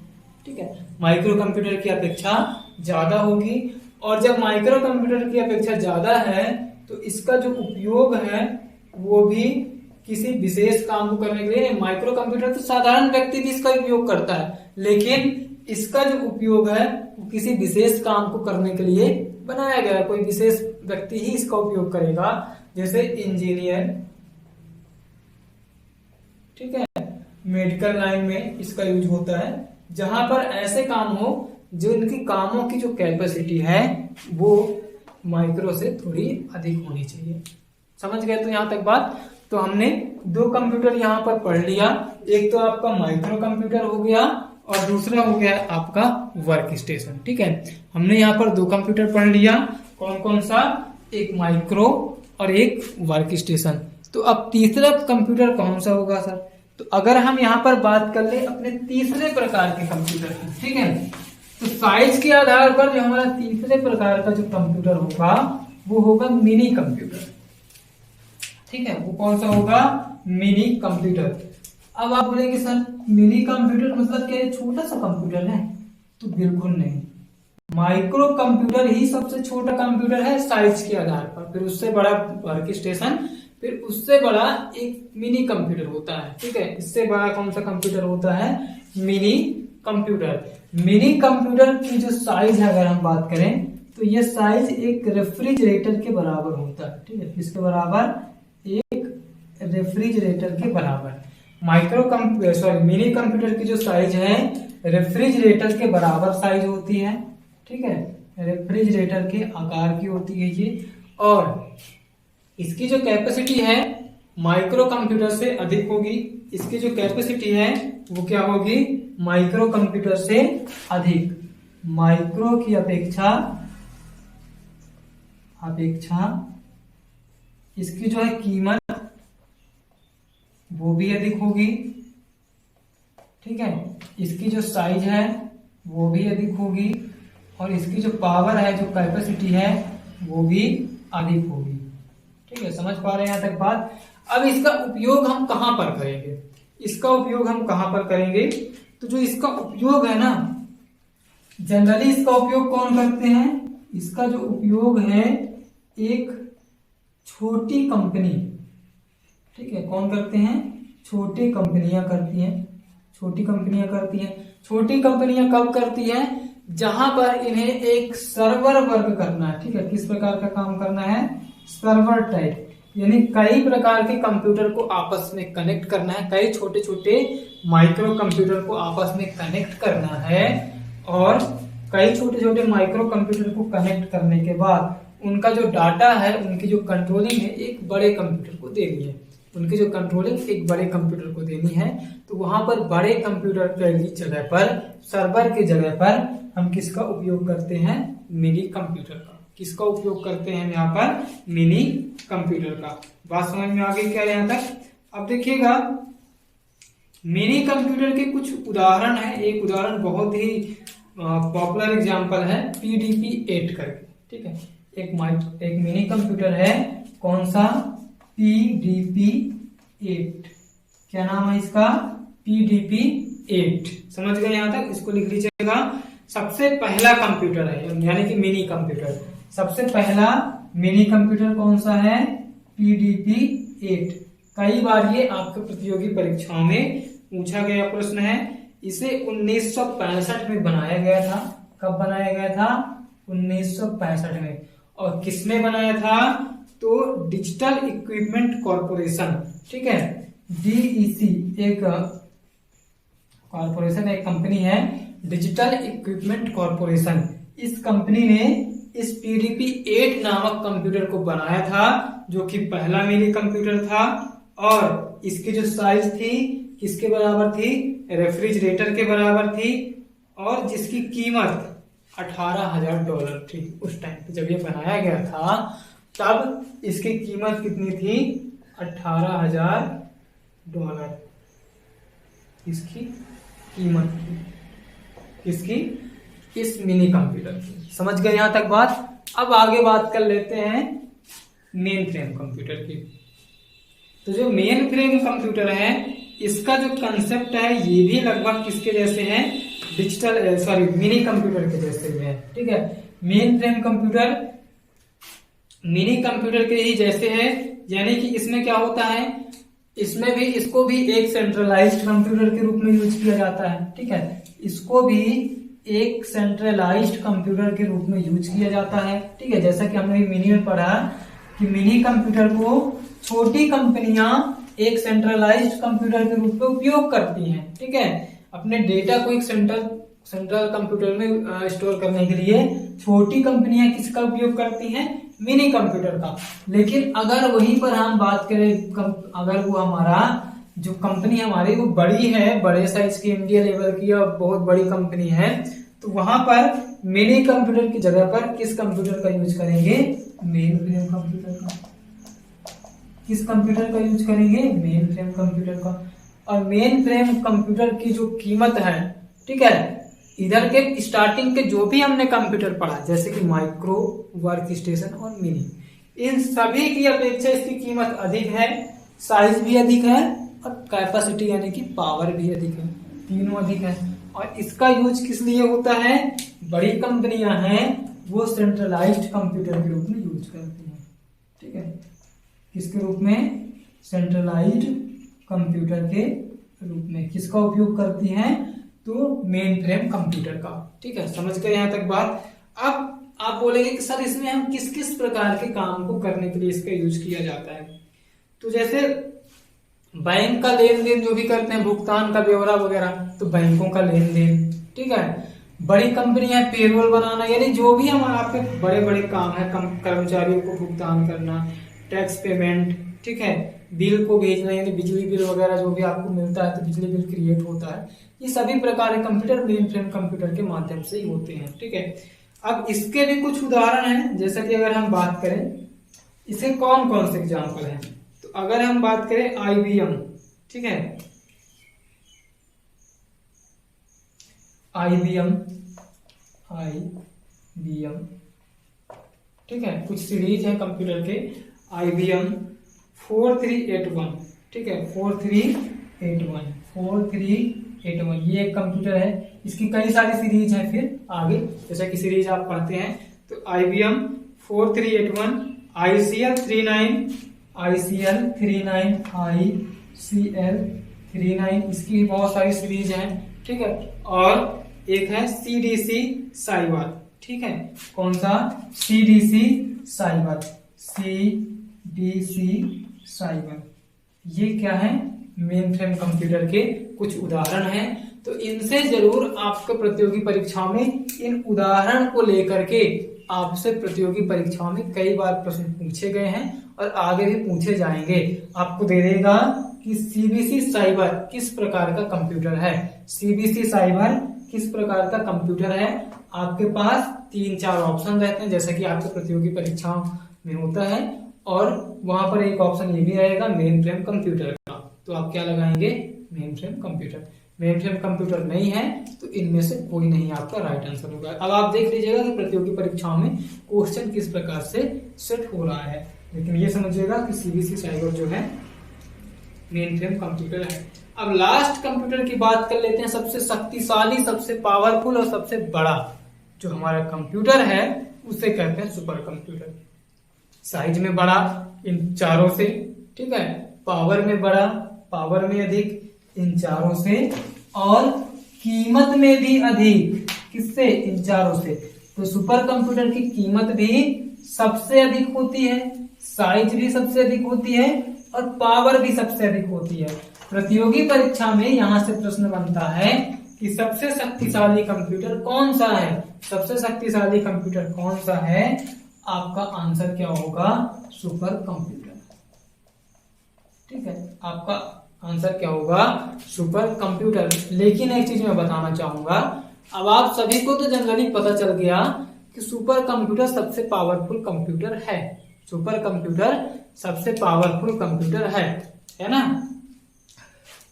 ठीक है, माइक्रो कंप्यूटर की अपेक्षा ज्यादा होगी, और जब माइक्रो कंप्यूटर की अपेक्षा ज्यादा है तो इसका जो उपयोग है वो भी किसी विशेष काम को करने के लिए, माइक्रो कंप्यूटर तो साधारण व्यक्ति भी इसका उपयोग करता है, लेकिन इसका जो उपयोग है वो किसी विशेष काम को करने के लिए बनाया गया है। कोई विशेष व्यक्ति ही इसका उपयोग करेगा, जैसे इंजीनियर, ठीक है, मेडिकल लाइन में इसका यूज होता है, जहां पर ऐसे काम हो जो इनकी कामों की जो कैपेसिटी है वो माइक्रो से थोड़ी अधिक होनी चाहिए। समझ गए? तो यहां तक बात। तो हमने दो कंप्यूटर यहां पर पढ़ लिया, एक तो आपका माइक्रो कंप्यूटर हो गया और दूसरा हो गया आपका वर्क स्टेशन। ठीक है, हमने यहाँ पर दो कंप्यूटर पढ़ लिया, कौन कौन सा? एक माइक्रो और एक वर्क स्टेशन। तो अब तीसरा कंप्यूटर कौन सा होगा सर? तो अगर हम यहाँ पर बात कर ले अपने तीसरे प्रकार के कंप्यूटर की, ठीक है, तो साइज के आधार पर जो हमारा तीसरे प्रकार का जो कंप्यूटर होगा वो होगा मिनी कंप्यूटर। ठीक है, वो कौन सा होगा? Mini computer. अब आप बोलेंगे सर मिनी कंप्यूटर मतलब क्या है, छोटा सा कंप्यूटर है? तो बिल्कुल नहीं, माइक्रो कंप्यूटर ही सबसे छोटा कंप्यूटर है साइज के आधार पर, फिर उससे बड़ा वर्क स्टेशन, फिर उससे बड़ा एक मिनी कंप्यूटर होता है। ठीक है, इससे बड़ा कौन सा कंप्यूटर होता है? Mini computer. मिनी कंप्यूटर की जो साइज है अगर हम बात करें तो ये साइज एक रेफ्रिजरेटर के बराबर होता है। ठीक है, किसके बराबर? एक रेफ्रिजरेटर के बराबर। मिनी कंप्यूटर की जो साइज है रेफ्रिजरेटर के बराबर साइज होती है। ठीक है, रेफ्रिजरेटर के आकार की होती है ये, और इसकी जो कैपेसिटी है माइक्रो कंप्यूटर से अधिक होगी। इसकी जो कैपेसिटी है वो क्या होगी? माइक्रो कंप्यूटर से अधिक, माइक्रो की अपेक्षा इसकी जो है कीमत वो भी अधिक होगी। ठीक है, इसकी जो साइज है वो भी अधिक होगी, और इसकी जो पावर है, जो कैपेसिटी है, वो भी अधिक होगी। ठीक है, समझ पा रहे हैं यहाँ तक बात? अब इसका उपयोग हम कहां पर करेंगे? इसका उपयोग हम कहां पर करेंगे? तो जो इसका उपयोग है ना, जनरली इसका उपयोग कौन करते हैं? इसका जो उपयोग है एक छोटी कंपनी, ठीक है, कौन करते हैं? छोटी कंपनियां करती हैं। छोटी कंपनियां करती हैं। छोटी कंपनियां कब करती हैं? जहां पर इन्हें एक सर्वर वर्क करना है। ठीक है, किस प्रकार का काम करना है? सर्वर टाइप, यानी कई प्रकार के कंप्यूटर को आपस में कनेक्ट करना है, कई छोटे छोटे माइक्रो कंप्यूटर को आपस में कनेक्ट करना है, और कई छोटे छोटे माइक्रो कंप्यूटर को कनेक्ट करने के बाद उनका जो डाटा है, उनकी जो कंट्रोलिंग है एक बड़े कंप्यूटर को देनी है। उनकी जो कंट्रोलिंग एक बड़े कंप्यूटर को देनी है, तो वहां पर बड़े कंप्यूटर की जगह पर, सर्वर की जगह पर हम किसका उपयोग करते हैं? मिनी कंप्यूटर का। किसका उपयोग करते हैं यहाँ पर? मिनी कंप्यूटर का। बात समझ में आ गई क्या यहाँ तक? अब देखिएगा, मिनी कंप्यूटर के कुछ उदाहरण है। एक उदाहरण बहुत ही पॉपुलर एग्जांपल है PDP-8 करके। ठीक है, एक मिनी कंप्यूटर है, कौन सा, PDP-8। क्या नाम है इसका, PDP-8। समझ गए यहां तक, इसको लिख लीजिएगा। सबसे पहला कंप्यूटर है यानी कि मिनी कंप्यूटर। सबसे पहला मिनी कंप्यूटर कौन सा है, PDP-8। कई बार ये आपके प्रतियोगी परीक्षाओं में पूछा गया प्रश्न है। इसे 1965 में बनाया गया था। कब बनाया गया था, 1965 में। और किसने बनाया था, तो डिजिटल इक्विपमेंट कॉरपोरेशन, ठीक है, DEC एक कॉरपोरेशन, एक कंपनी है, डिजिटल इक्विपमेंट कॉरपोरेशन। इस कंपनी ने इस PDP-8 नामक कंप्यूटर को बनाया था, जो कि पहला मिनी कंप्यूटर था। और इसकी जो साइज थी किसके बराबर थी, रेफ्रिजरेटर के बराबर थी, और जिसकी कीमत $18,000 थी। उस टाइम पे जब ये बनाया गया था तब इसकी कीमत कितनी थी, $18,000 इसकी कीमत थी। किसकी, इस मिनी कंप्यूटर की। समझ गए यहां तक बात। अब आगे बात कर लेते हैं मेन फ्रेम कंप्यूटर की। तो जो मेन फ्रेम कंप्यूटर है, इसका जो कंसेप्ट है ये भी लगभग किसके जैसे हैं, मिनी कंप्यूटर के जैसे ही है, ठीक है। Main frame computer mini computer के ही जैसे है, यानी कि इसमें क्या होता है, इसमें भी इसको भी एक सेंट्रलाइज्ड कंप्यूटर के रूप में यूज किया जाता है, ठीक है। इसको भी एक सेंट्रलाइज्ड कंप्यूटर के रूप में यूज किया जाता है, ठीक है। जैसा कि हमने मिनी में पढ़ा कि मिनी कंप्यूटर को छोटी कंपनियां एक सेंट्रलाइज्ड कंप्यूटर के रूप में उपयोग करती हैं, ठीक है। अपने डेटा को एक सेंट्रल कंप्यूटर में स्टोर करने के लिए छोटी कंपनियां किसका उपयोग करती हैं, मिनी कंप्यूटर का। लेकिन अगर वहीं पर हम बात करें, अगर वो हमारा जो कंपनी हमारी वो बड़ी है, बड़े साइज की इंडिया लेवल की और बहुत बड़ी कंपनी है, तो वहां पर मिनी कंप्यूटर की जगह पर किस कंप्यूटर का यूज करेंगे, मेन फ्रेम कंप्यूटर का। किस कंप्यूटर का यूज करेंगे, मेन फ्रेम कंप्यूटर का। और मेन फ्रेम कंप्यूटर की जो कीमत है, ठीक है, इधर के स्टार्टिंग के जो भी हमने कंप्यूटर पढ़ा, जैसे कि माइक्रो, वर्क स्टेशन और मिनी, इन सभी की अपेक्षा इसकी कीमत अधिक है, साइज भी अधिक है और कैपेसिटी यानी कि पावर भी अधिक है, तीनों अधिक है। और इसका यूज किस लिए होता है, बड़ी कंपनियां हैं वो सेंट्रलाइज्ड कंप्यूटर के रूप में यूज करती हैं, ठीक है। किसके रूप में, सेंट्रलाइज्ड कंप्यूटर के रूप में किसका उपयोग करती हैं, तो मेन फ्रेम कंप्यूटर का, ठीक है। समझ गए यहां तक बात। अब आप बोलेंगे कि सर इसमें हम किस किस प्रकार के काम को करने के लिए इसका यूज किया जाता है। तो जैसे बैंक का लेन देन जो भी करते हैं, भुगतान का ब्यौरा वगैरह, तो बैंकों का लेन देन, ठीक है। बड़ी कंपनियां पेरोल बनाना, यानी जो भी हमारे आपके बड़े बड़े काम है, कर्मचारियों को भुगतान करना, टैक्स पेमेंट, ठीक है, बिल को भेजना, यानी बिजली बिल वगैरह जो भी आपको मिलता है तो बिजली बिल क्रिएट होता है, ये सभी प्रकार के कंप्यूटर मेन फ्रेम कंप्यूटर के माध्यम से ही होते हैं, ठीक है। अब इसके भी कुछ उदाहरण हैं, जैसा कि अगर हम बात करें इसके कौन कौन से एग्जाम्पल हैं, तो अगर हम बात करें IBM, ठीक है, IBM, ठीक है, कुछ सीरीज है कंप्यूटर के, IBM 4381, ठीक है, 4381, ये एक कंप्यूटर है। इसकी कई सारी सीरीज है फिर आगे, जैसा कि सीरीज आप पढ़ते हैं, तो IBM 4381, ICL39, इसकी बहुत सारी सीरीज हैं, ठीक है। और एक है CDC साइबर, ठीक है, कौन सा, CDC साइबर, ये क्या है, मेन फ्रेम कंप्यूटर के कुछ उदाहरण हैं। तो इनसे जरूर आपके प्रतियोगी परीक्षाओं में इन उदाहरण को लेकर के आपसे प्रतियोगी परीक्षाओं में कई बार प्रश्न पूछे गए हैं और आगे भी पूछे जाएंगे। आपको दे देगा कि CBC साइबर किस प्रकार का कंप्यूटर है, CBC साइबर किस प्रकार का कंप्यूटर है। आपके पास 3-4 ऑप्शन रहते हैं, जैसा कि आपके प्रतियोगी परीक्षाओं में होता है, और वहां पर एक ऑप्शन ये भी रहेगा मेन फ्रेम कंप्यूटर का, तो आप क्या लगाएंगे, main frame computer. Main frame computer नहीं है तो इनमें से कोई नहीं आपका राइट आंसर होगा। अब आप देख लीजिएगा कि प्रतियोगी परीक्षाओं में क्वेश्चन किस प्रकार से सेट हो रहा है, लेकिन ये समझिएगा कि सीबीएसई साइबर जो है मेन फ्रेम कंप्यूटर है। अब लास्ट कंप्यूटर की बात कर लेते हैं, सबसे शक्तिशाली, सबसे पावरफुल और सबसे बड़ा जो हमारा कंप्यूटर है उसे कहते हैं सुपर कंप्यूटर। साइज में बड़ा इन चारों से, ठीक है, पावर में बड़ा, पावर में अधिक इन चारों से, और कीमत में भी अधिक, किससे, इन चारों से। तो सुपर कंप्यूटर की कीमत भी सबसे अधिक होती है, साइज भी सबसे अधिक होती है और पावर भी सबसे अधिक होती है। प्रतियोगी परीक्षा में यहां से प्रश्न बनता है कि सबसे शक्तिशाली कंप्यूटर कौन सा है, सबसे शक्तिशाली कंप्यूटर कौन सा है, आपका आंसर क्या होगा, सुपर कंप्यूटर। ठीक है, आपका आंसर क्या होगा, सुपर कंप्यूटर। लेकिन एक चीज मैं बताना चाहूंगा, अब आप सभी को तो जनरली पता चल गया कि सुपर कंप्यूटर सबसे पावरफुल कंप्यूटर है, सुपर कंप्यूटर सबसे पावरफुल कंप्यूटर है ना।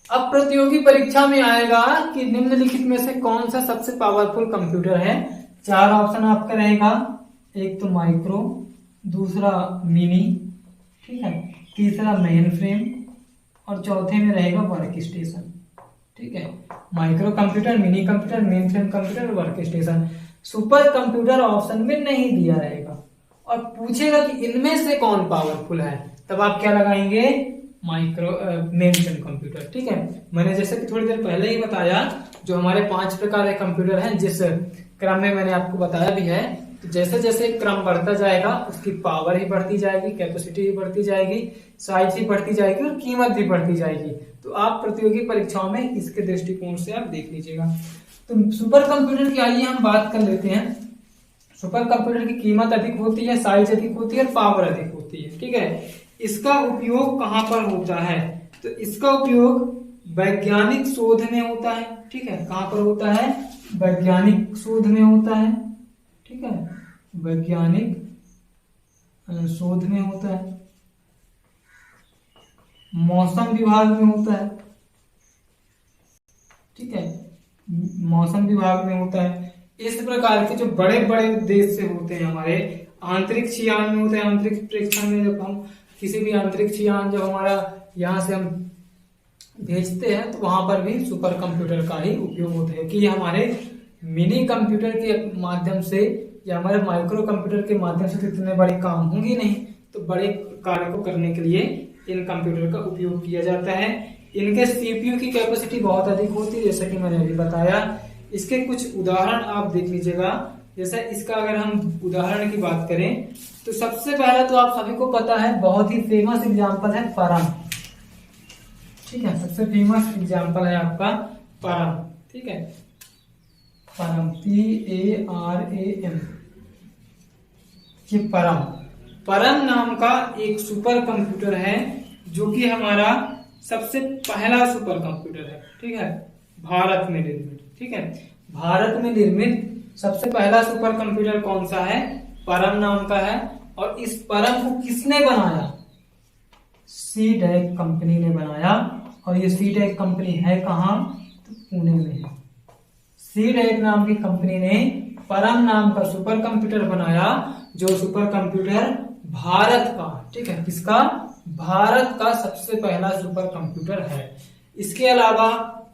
अब प्रतियोगी परीक्षा में आएगा कि निम्नलिखित में से कौन सा सबसे पावरफुल कंप्यूटर है। 4 ऑप्शन आपका रहेगा, एक तो माइक्रो, दूसरा मिनी, ठीक है, तीसरा मेन फ्रेम और चौथे में रहेगा वर्क स्टेशन। ठीक है, micro computer, mini computer, main frame computer, work station. Super computer option में नहीं दिया रहेगा और पूछेगा कि इनमें से कौन पावरफुल है, तब आप क्या लगाएंगे, माइक्रो मेन फ्रेम कंप्यूटर। ठीक है, मैंने जैसे कि थोड़ी देर पहले ही बताया जो हमारे 5 प्रकार के कंप्यूटर हैं, जिस क्रम में मैंने आपको बताया भी है, तो जैसे जैसे क्रम बढ़ता जाएगा उसकी पावर ही बढ़ती जाएगी, कैपेसिटी भी बढ़ती जाएगी, साइज ही बढ़ती जाएगी और कीमत भी बढ़ती जाएगी। तो आप प्रतियोगी परीक्षाओं में इसके दृष्टिकोण से आप देख लीजिएगा। तो सुपर कंप्यूटर की आइए हम बात कर लेते हैं। सुपर कंप्यूटर की कीमत अधिक होती है, साइज अधिक होती है और पावर अधिक होती है। ठीक है, इसका उपयोग कहां पर होता है, तो इसका उपयोग वैज्ञानिक शोध में होता है। ठीक है, कहां पर होता है, वैज्ञानिक शोध में होता है। ठीक है, वैज्ञानिक शोध में होता है, मौसम विभाग में होता है। ठीक है, मौसम विभाग में होता है। इस प्रकार के जो बड़े बड़े उद्देश्य होते हैं हमारे, अंतरिक्ष यान में होते हैं। अंतरिक्ष परीक्षण में जब हम किसी भी अंतरिक्ष यान जब हमारा यहाँ से हम भेजते हैं तो वहां पर भी सुपर कंप्यूटर का ही उपयोग होता है कि ये हमारे मिनी कंप्यूटर के माध्यम से या हमारे माइक्रो कंप्यूटर के माध्यम से तो इतने बड़े काम होंगे नहीं, तो बड़े कार्य को करने के लिए इन कंप्यूटर का उपयोग किया जाता है। इनके सीपीयू की कैपेसिटी बहुत अधिक होती है, जैसा कि मैंने अभी बताया। इसके कुछ उदाहरण आप देख लीजिएगा। जैसे इसका अगर हम उदाहरण की बात करें तो सबसे पहला तो आप सभी को पता है, बहुत ही फेमस एग्जांपल है परम। ठीक है, सबसे फेमस एग्जांपल है आपका परम। ठीक है, परम, PARAM, ये परम नाम का एक सुपर कंप्यूटर है जो कि हमारा सबसे पहला सुपर कंप्यूटर है। ठीक है, भारत में निर्मित। ठीक है, भारत में निर्मित सबसे पहला सुपर कंप्यूटर कौन सा है, परम नाम का है। और इस परम को किसने बनाया, सीडैक कंपनी ने बनाया। और ये सीडैक कंपनी है कहाँ, तो पुणे में है। सीडैक नाम की कंपनी ने परम नाम का सुपर कंप्यूटर बनाया, जो सुपर कंप्यूटर भारत का, ठीक है, किसका, भारत का सबसे पहला सुपर कंप्यूटर है। इसके अलावा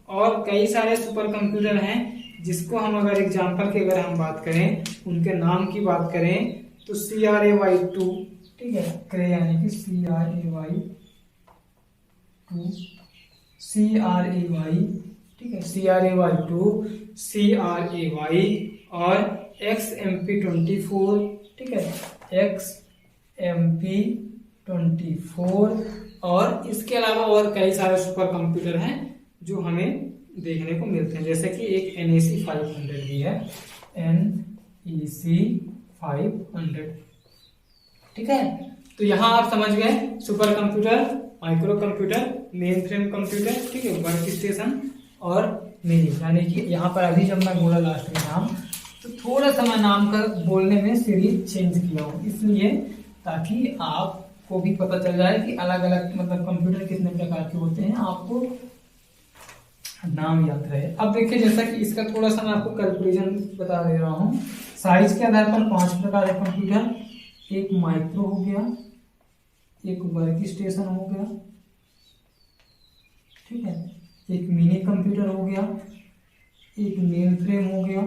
और कई सारे सुपर कंप्यूटर हैं जिसको हम अगर एग्जांपल की अगर हम बात करें, उनके नाम की बात करें तो CRAY2, ठीक है, क्रे यानी कि CRAY2, ठीक है, CRAY2, CRAY और XMP24, ठीक है, XMP24। और इसके अलावा और कई सारे सुपर कंप्यूटर हैं जो हमें देखने को मिलते हैं, जैसे कि एक NEC 500 भी है, NEC 500। ठीक है, तो यहाँ आप समझ गए super computer, micro computer, main frame computer, ठीक है, वर्क स्टेशन और मिनी। यानी कि यहाँ पर अभी जब मैं बोला लास्ट में नाम, तो थोड़ा सा मैं नाम का बोलने में सीरीज चेंज किया हूँ, इसलिए ताकि आपको भी पता चल जाए कि अलग अलग मतलब कंप्यूटर कितने प्रकार के होते हैं, आपको नाम याद रहे। अब देखिए जैसा कि इसका थोड़ा सा मैं आपको कैलकुलेशन बता दे रहा हूँ। साइज के आधार पर 5 प्रकार है कंप्यूटर। एक माइक्रो हो गया, एक वर्क स्टेशन हो गया, ठीक है, एक मिनी कंप्यूटर हो गया, एक मेन फ्रेम हो गया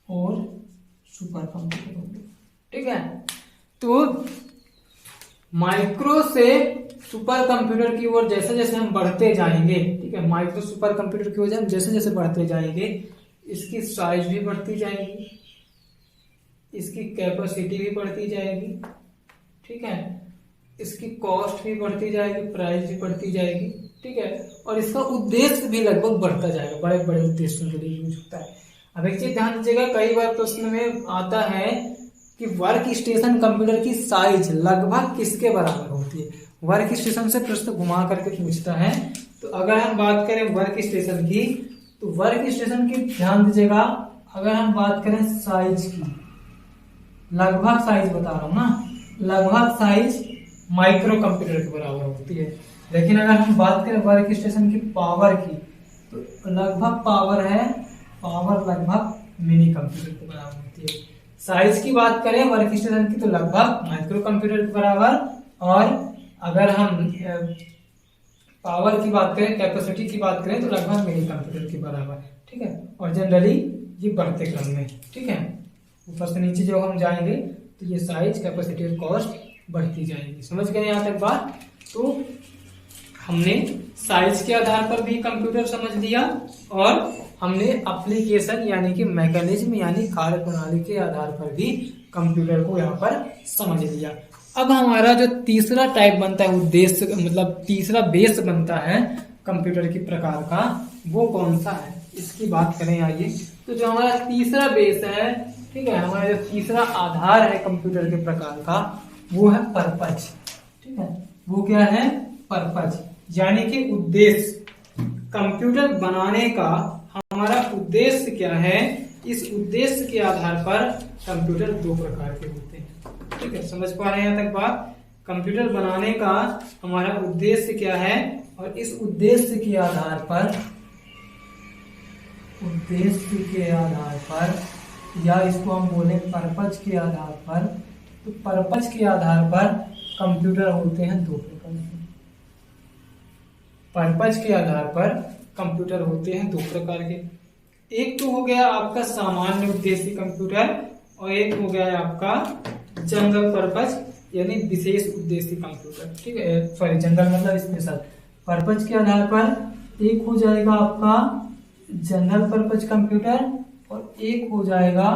और सुपर कंप्यूटर हो गया। ठीक है, तो माइक्रो से सुपर कंप्यूटर की ओर जैसे जैसे हम बढ़ते जाएंगे, ठीक है, माइक्रो सुपर कंप्यूटर की ओर जैसे जैसे बढ़ते जाएंगे, इसकी साइज भी बढ़ती जाएगी, इसकी कैपेसिटी भी बढ़ती जाएगी, ठीक है, इसकी कॉस्ट भी बढ़ती जाएगी, प्राइस भी बढ़ती जाएगी, ठीक है, और इसका उद्देश्य भी लगभग बढ़ता जाएगा, बड़े बड़े उद्देश्यों के लिए यूज होता है। अब एक चीज ध्यान दीजिएगा, कई बार प्रश्न में आता है कि वर्क स्टेशन कंप्यूटर की साइज लगभग किसके बराबर होती है। वर्क स्टेशन से प्रश्न घुमा करके पूछता है। तो अगर हम बात करें वर्क स्टेशन की, तो वर्क स्टेशन की ध्यान दीजिएगा, अगर हम बात करें साइज की, लगभग साइज बता रहा हूं ना, लगभग साइज माइक्रो कंप्यूटर के बराबर होती है। लेकिन अगर हम बात करें वर्क स्टेशन की पावर की, तो लगभग पावर है, पावर लगभग मिनी कंप्यूटर के बराबर होती है। साइज की बात करें वर्क स्टेशन की, तो लगभग माइक्रो कंप्यूटर के बराबर, और अगर हम पावर की बात करें, कैपेसिटी की बात करें, तो लगभग मिनी कंप्यूटर के बराबर, ठीक है। और जनरली ये बढ़ते क्रम में, ठीक है, ऊपर से नीचे जो हम जाएंगे तो ये साइज, कैपेसिटी और कॉस्ट बढ़ती जाएगी। समझ गए यहाँ तक बात? तो हमने साइज के आधार पर भी कंप्यूटर समझ लिया, और हमने एप्लीकेशन यानी कि मैकेनिज्म यानी कार्य प्रणाली के आधार पर भी कंप्यूटर को यहाँ पर समझ लिया। अब हमारा जो तीसरा टाइप बनता है, उद्देश्य मतलब तीसरा बेस बनता है कंप्यूटर की प्रकार का, वो कौन सा है, इसकी बात करें। आइए, तो जो हमारा तीसरा बेस है, ठीक है, हमारा जो तीसरा आधार है कंप्यूटर के प्रकार का, वो है पर्पज। ठीक है, वो क्या है? पर्पज, यानी कि उद्देश्य। कंप्यूटर बनाने का हमारा उद्देश्य क्या है, इस उद्देश्य के आधार पर कंप्यूटर दो प्रकार के होते हैं। ठीक है, समझ पा रहे हैं यहाँ तक बात? कंप्यूटर बनाने का हमारा उद्देश्य क्या है, और इस उद्देश्य के आधार पर, उद्देश्य के आधार पर, या इसको हम बोले पर्पज के आधार पर, तो पर्पज के आधार पर कंप्यूटर होते हैं दो प्रकार के। पर्पज के आधार पर कंप्यूटर होते हैं दो प्रकार के। एक तो हो गया आपका सामान्य उद्देश्य कंप्यूटर, और एक हो गया आपका जनरल पर्पज यानी विशेष उद्देश्य कंप्यूटर। ठीक है, सॉरी, जनरल मतलब स्पेशल। पर्पज के आधार पर एक हो जाएगा आपका जनरल पर्पज कंप्यूटर, और एक हो जाएगा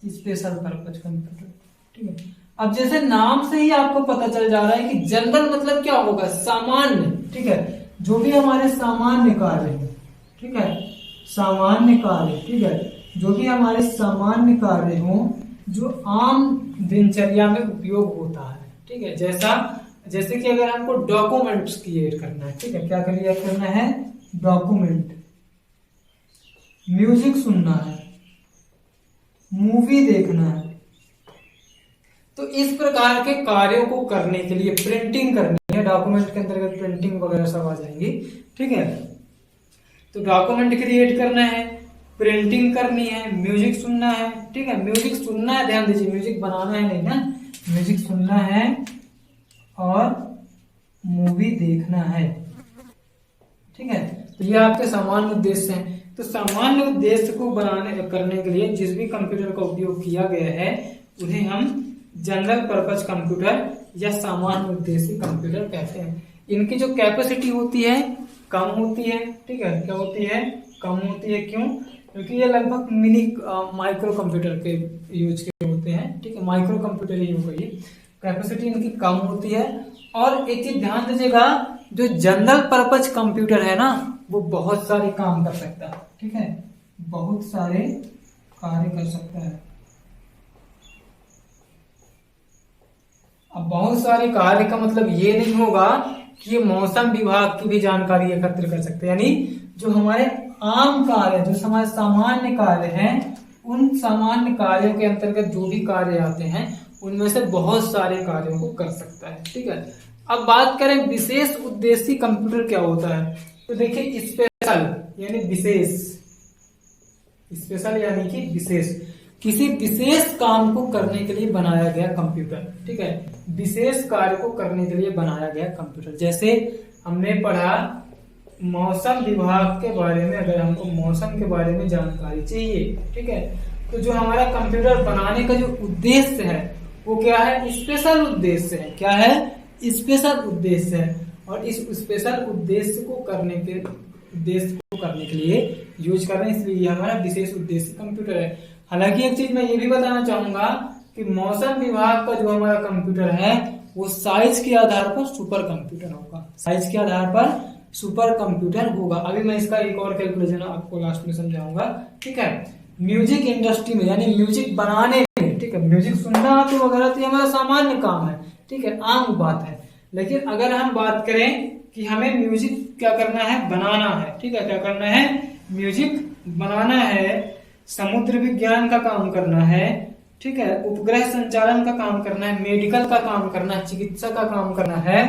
स्पेशल पर्पज कंप्यूटर। ठीक है, अब जैसे नाम से ही आपको पता चल जा रहा है कि जनरल मतलब क्या होगा, सामान्य। ठीक है, जो भी हमारे सामान्य कार्य है, ठीक है, सामान्य कार्य, ठीक है, जो भी हमारे सामान्य कार्य हो, जो आम दिनचर्या में उपयोग होता है। ठीक है, जैसे कि अगर हमको डॉक्यूमेंट्स क्रिएट करना है, ठीक है, क्या क्रिएट करना है? डॉक्यूमेंट। म्यूजिक सुनना है, मूवी देखना है, तो इस प्रकार के कार्यों को करने के लिए प्रिंटिंग करनी है, डॉक्यूमेंट के अंतर्गत प्रिंटिंग वगैरह सब आ जाएंगी। ठीक है, तो डॉक्यूमेंट क्रिएट करना है, प्रिंटिंग करनी है, म्यूजिक सुनना है। ठीक है, म्यूजिक सुनना है, ध्यान दीजिए, म्यूजिक बनाना है नहीं ना, म्यूजिक सुनना है और मूवी देखना है। ठीक है, तो ये आपके सामान्य उद्देश्य हैं। तो सामान्य उद्देश्य को करने के लिए जिस भी कंप्यूटर का उपयोग किया गया है, उन्हें हम जनरल पर्पज कंप्यूटर या सामान्य उद्देश्य कंप्यूटर कहते हैं। इनकी जो कैपेसिटी होती है कम होती है। ठीक है, क्या होती है? कम होती है। क्यों? क्योंकि ये लगभग मिनी माइक्रो कंप्यूटर के यूज के होते हैं। ठीक है, माइक्रो कंप्यूटर ही हो गई, कैपेसिटी इनकी कम होती है। और एक चीज ध्यान दीजिएगा, जो जनरल पर्पज कंप्यूटर है ना, वो बहुत सारे काम कर सकता है। ठीक है, बहुत सारे कार्य कर सकता है। अब बहुत सारे कार्य का मतलब ये नहीं होगा कि ये मौसम विभाग की भी जानकारी एकत्र कर सकते हैं, यानी जो हमारे आम कार्य, जो हमारे सामान्य कार्य हैं, उन सामान्य कार्यों के अंतर्गत जो भी कार्य आते हैं, उनमें से बहुत सारे कार्यों को कर सकता है। ठीक है, अब बात करें विशेष उद्देश्य कंप्यूटर क्या होता है, तो देखिए स्पेशल यानी विशेष, स्पेशल यानी कि विशेष, किसी विशेष काम को करने के लिए बनाया गया कंप्यूटर। ठीक है, विशेष कार्य को करने के लिए बनाया गया कंप्यूटर। जैसे हमने पढ़ा मौसम विभाग के बारे में, अगर हमको मौसम के बारे में जानकारी चाहिए, ठीक है, तो जो हमारा कंप्यूटर बनाने का जो उद्देश्य है वो क्या है, स्पेशल उद्देश्य है। क्या है, स्पेशल उद्देश्य है। और इस स्पेशल उद्देश्य को करने के लिए यूज कर रहे हैं, इसलिए ये हमारा विशेष उद्देश्य कंप्यूटर है। हालांकि एक चीज मैं ये भी बताना चाहूंगा कि मौसम विभाग का जो हमारा कंप्यूटर है वो साइज के आधार पर सुपर कंप्यूटर होगा, साइज के आधार पर सुपर कंप्यूटर होगा। अभी मैं इसका एक और कैलकुलेशन आपको लास्ट में समझाऊंगा। ठीक है, म्यूजिक इंडस्ट्री में यानी म्यूजिक बनाने में, ठीक है, म्यूजिक सुनना तो वगैरह तो हमारा सामान्य काम है, ठीक है, आम बात है। लेकिन अगर हम बात करें कि हमें म्यूजिक क्या करना है, बनाना है, ठीक है, क्या करना है, म्यूजिक बनाना है, समुद्र विज्ञान का काम करना है, ठीक है, उपग्रह संचालन का काम करना है, मेडिकल का काम करना है, चिकित्सा का काम करना है,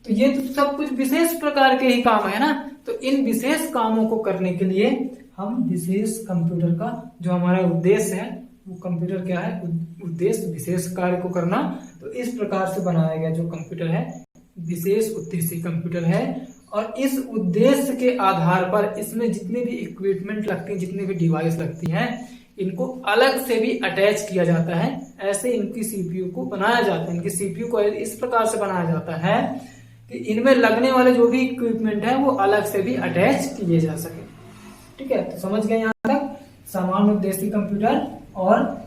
तो ये तो सब कुछ विशेष प्रकार के ही काम है ना। तो इन विशेष कामों को करने के लिए हम विशेष कंप्यूटर का जो हमारा उद्देश्य है वो कंप्यूटर क्या है, उद्देश्य विशेष कार्य को करना, तो इस प्रकार से बनाया गया जो कंप्यूटर है विशेष उद्देश्य कंप्यूटर है। और इस उद्देश्य के आधार पर इसमें जितने भी इक्विपमेंट लगते हैं, जितने भी डिवाइस लगती हैं, इनको अलग से भी अटैच किया जाता है। ऐसे इनकी सीपीयू को बनाया जाता है, इनकी सीपीयू को इस प्रकार से बनाया जाता है कि इनमें लगने वाले जो भी इक्विपमेंट है वो अलग से भी अटैच किए जा सके। ठीक है, तो समझ गए यहाँ तक सामान्य उद्देश्य कंप्यूटर और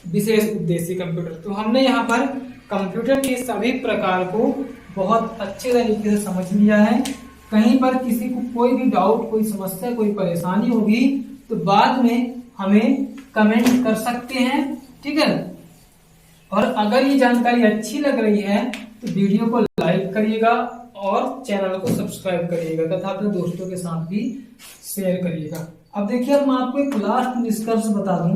विशेष उद्देश्य कंप्यूटर। तो हमने यहाँ पर कंप्यूटर के सभी प्रकार को बहुत अच्छे तरीके से समझ लिया है। कहीं पर किसी को कोई भी डाउट, कोई समस्या, कोई परेशानी होगी तो बाद में हमें कमेंट कर सकते हैं। ठीक है, और अगर ये जानकारी अच्छी लग रही है तो वीडियो को लाइक करिएगा और चैनल को सब्सक्राइब करिएगा तथा अपने दोस्तों के साथ भी शेयर करिएगा। अब देखिए, मैं आपको एक लास्ट निष्कर्ष बता दूं,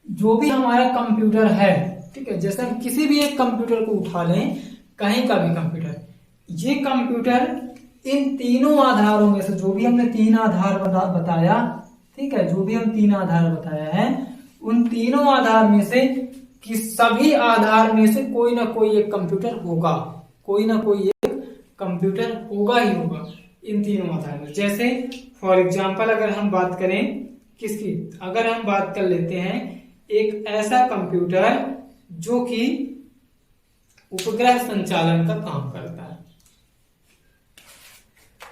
जो भी हमारा कंप्यूटर है, ठीक है, जैसे हम किसी भी एक कंप्यूटर को उठा लें, कहीं का भी कंप्यूटर, ये कंप्यूटर इन तीनों आधारों में से जो भी हमने तीन आधार बताया, ठीक है, जो भी हम तीन आधार बताया है, उन तीनों आधार में से कि सभी आधार में से कोई ना कोई एक कंप्यूटर होगा, कोई ना कोई एक कंप्यूटर होगा ही होगा इन तीनों आधार में। जैसे फॉर एग्जांपल अगर हम बात करें किसकी, अगर हम बात कर लेते हैं एक ऐसा कंप्यूटर जो कि उपग्रह संचालन का काम करता है,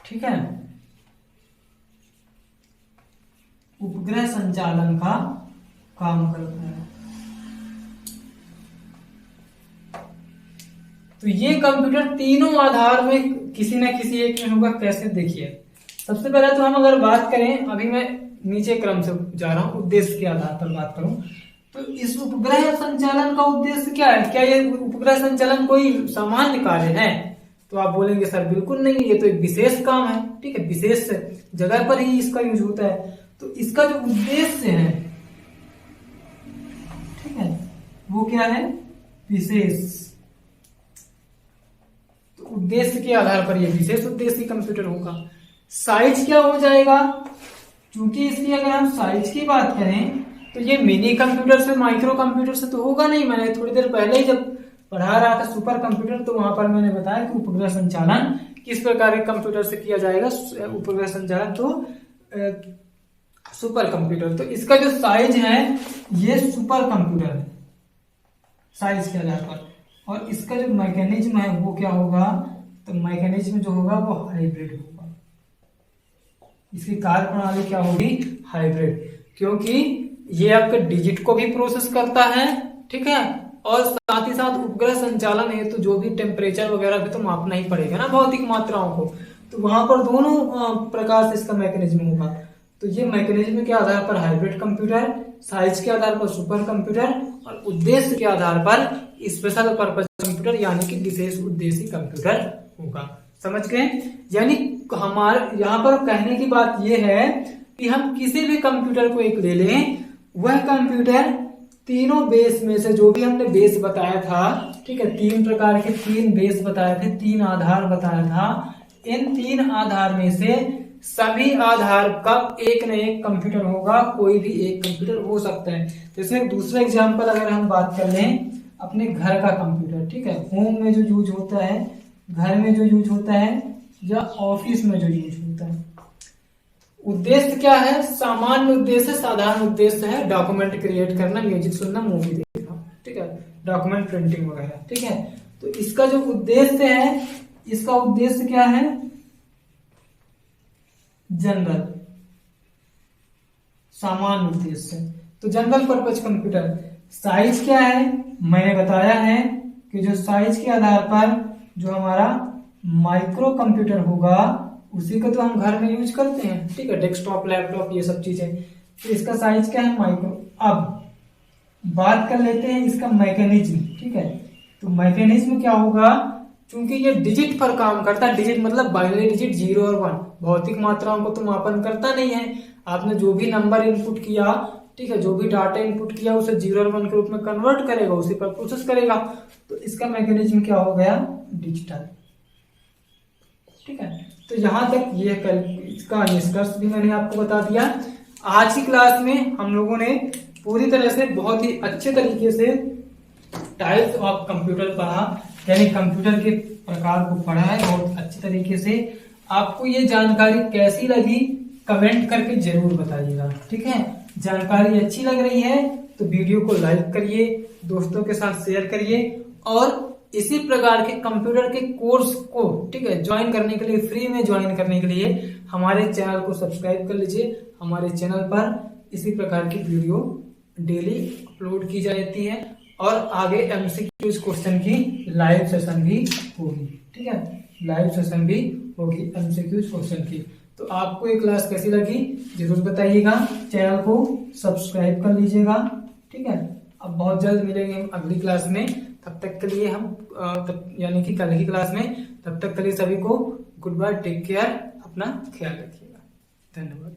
ठीक है, उपग्रह संचालन का काम करता है, तो ये कंप्यूटर तीनों आधार में किसी न किसी एक में होगा। कैसे, देखिए, सबसे पहले तो हम अगर बात करें, अभी मैं नीचे क्रम से जा रहा हूं, उद्देश्य के आधार पर बात करूं तो इस उपग्रह संचालन का उद्देश्य क्या है? क्या ये उपग्रह संचालन कोई सामान्य कार्य है? तो आप बोलेंगे सर बिल्कुल नहीं, ये तो एक विशेष काम है, ठीक है, विशेष जगह पर ही इसका यूज होता है। तो इसका जो उद्देश्य है, ठीक है, वो क्या है, विशेष। तो उद्देश्य के आधार पर ये विशेष उद्देश्य कंप्यूटर होगा। साइज क्या हो जाएगा? क्योंकि इसकी अगर हम साइज की बात करें तो ये मिनी कंप्यूटर से, माइक्रो कंप्यूटर से तो होगा नहीं। मैंने थोड़ी देर पहले ही जब पढ़ा रहा था सुपर कंप्यूटर, तो वहां पर मैंने बताया कि उपग्रह संचालन किस प्रकार के कंप्यूटर से किया जाएगा, उपग्रह संचालन तो सुपर कंप्यूटर। तो इसका जो साइज है ये सुपर कंप्यूटर है साइज के आधार पर, और इसका जो मैकेनिज्म है वो क्या होगा, तो मैकेनिज्म जो होगा वो हाइब्रिड होगा। इसकी कार्य प्रणाली क्या होगी, हाइब्रिड, क्योंकि ये आपके डिजिट को भी प्रोसेस करता है, ठीक है, और साथ ही साथ उपग्रह संचालन है तो जो भी टेम्परेचर वगैरह भी तो मापना ही पड़ेगा ना, भौतिक मात्राओं को, तो वहां पर दोनों प्रकार से इसका मैकेनिज्म होगा। तो ये मैकेनिज्म के आधार पर हाइब्रिड कंप्यूटर, साइज के आधार पर सुपर कंप्यूटर और उद्देश्य के आधार पर स्पेशल पर्पज कंप्यूटर यानी कि विशेष उद्देश्य कंप्यूटर होगा। समझ गए? यानी हमारे यहाँ पर कहने की बात यह है कि हम किसी भी कंप्यूटर को एक ले लें, वह कंप्यूटर तीनों बेस में से जो भी हमने बेस बताया था, ठीक है, 3 प्रकार के 3 बेस बताए थे, 3 आधार बताया था, इन 3 आधार में से सभी आधार का एक न एक कंप्यूटर होगा, कोई भी एक कंप्यूटर हो सकता है। जैसे दूसरा एग्जांपल अगर हम बात कर लें अपने घर का कंप्यूटर, ठीक है, होम में जो यूज होता है, घर में जो यूज होता है, या ऑफिस में जो यूज होता है। उद्देश्य क्या है? सामान्य उद्देश्य, साधारण उद्देश्य है डॉक्यूमेंट क्रिएट करना, म्यूजिक सुनना, मूवी देखना, ठीक है, डॉक्यूमेंट प्रिंटिंग वगैरह, ठीक है। तो इसका जो उद्देश्य है, इसका उद्देश्य क्या है? जनरल, सामान्य उद्देश्य। तो जनरल पर्पज कंप्यूटर साइज क्या है? मैंने बताया है कि जो साइज के आधार पर जो हमारा माइक्रो कंप्यूटर होगा उसी को तो हम घर में यूज करते हैं, ठीक है, डेस्कटॉप, लैपटॉप, ये सब चीजें। तो इसका साइज क्या है? माइक्रो। अब बात कर लेते हैं इसका मैकेनिज्म, ठीक है। तो मैकेनिज्म क्या होगा? क्योंकि ये डिजिट पर काम करता है, डिजिट मतलब बाइनरी डिजिट 0 और 1, भौतिक मात्राओं को तो मापन करता नहीं है। आपने जो भी नंबर इनपुट किया, ठीक है, जो भी डाटा इनपुट किया उसे 0 और 1 के रूप में कन्वर्ट करेगा, उसी पर प्रोसेस करेगा। तो इसका मैकेनिज्म क्या हो गया? डिजिटल, ठीक है। तो यहां तक ये इसका निष्कर्ष भी मैंने आपको बता दिया। आज की क्लास में हम लोगों ने पूरी तरह से बहुत ही अच्छे तरीके से टाइप्स ऑफ कंप्यूटर पढ़ा, यानी कंप्यूटर के प्रकार को पढ़ा है बहुत अच्छे तरीके से। आपको ये जानकारी कैसी लगी कमेंट करके जरूर बताइएगा, ठीक है। जानकारी अच्छी लग रही है तो वीडियो को लाइक करिए, दोस्तों के साथ शेयर करिए, और इसी प्रकार के कंप्यूटर के कोर्स को, ठीक है, ज्वाइन करने के लिए, फ्री में ज्वाइन करने के लिए हमारे चैनल को सब्सक्राइब कर लीजिए। हमारे चैनल पर इसी प्रकार की वीडियो डेली अपलोड की जाती है, और आगे एमसीक्यूज क्वेश्चन की लाइव सेशन भी होगी, ठीक है, लाइव सेशन भी होगी एमसीक्यूज क्वेश्चन की। तो आपको ये क्लास कैसी लगी जरूर बताइएगा, चैनल को सब्सक्राइब कर लीजिएगा, ठीक है। अब बहुत जल्द मिलेंगे हम अगली क्लास में, तब तक के लिए यानी कि कल की क्लास में, तब तक के लिए सभी को गुड बाय, टेक केयर, अपना ख्याल रखिएगा, धन्यवाद।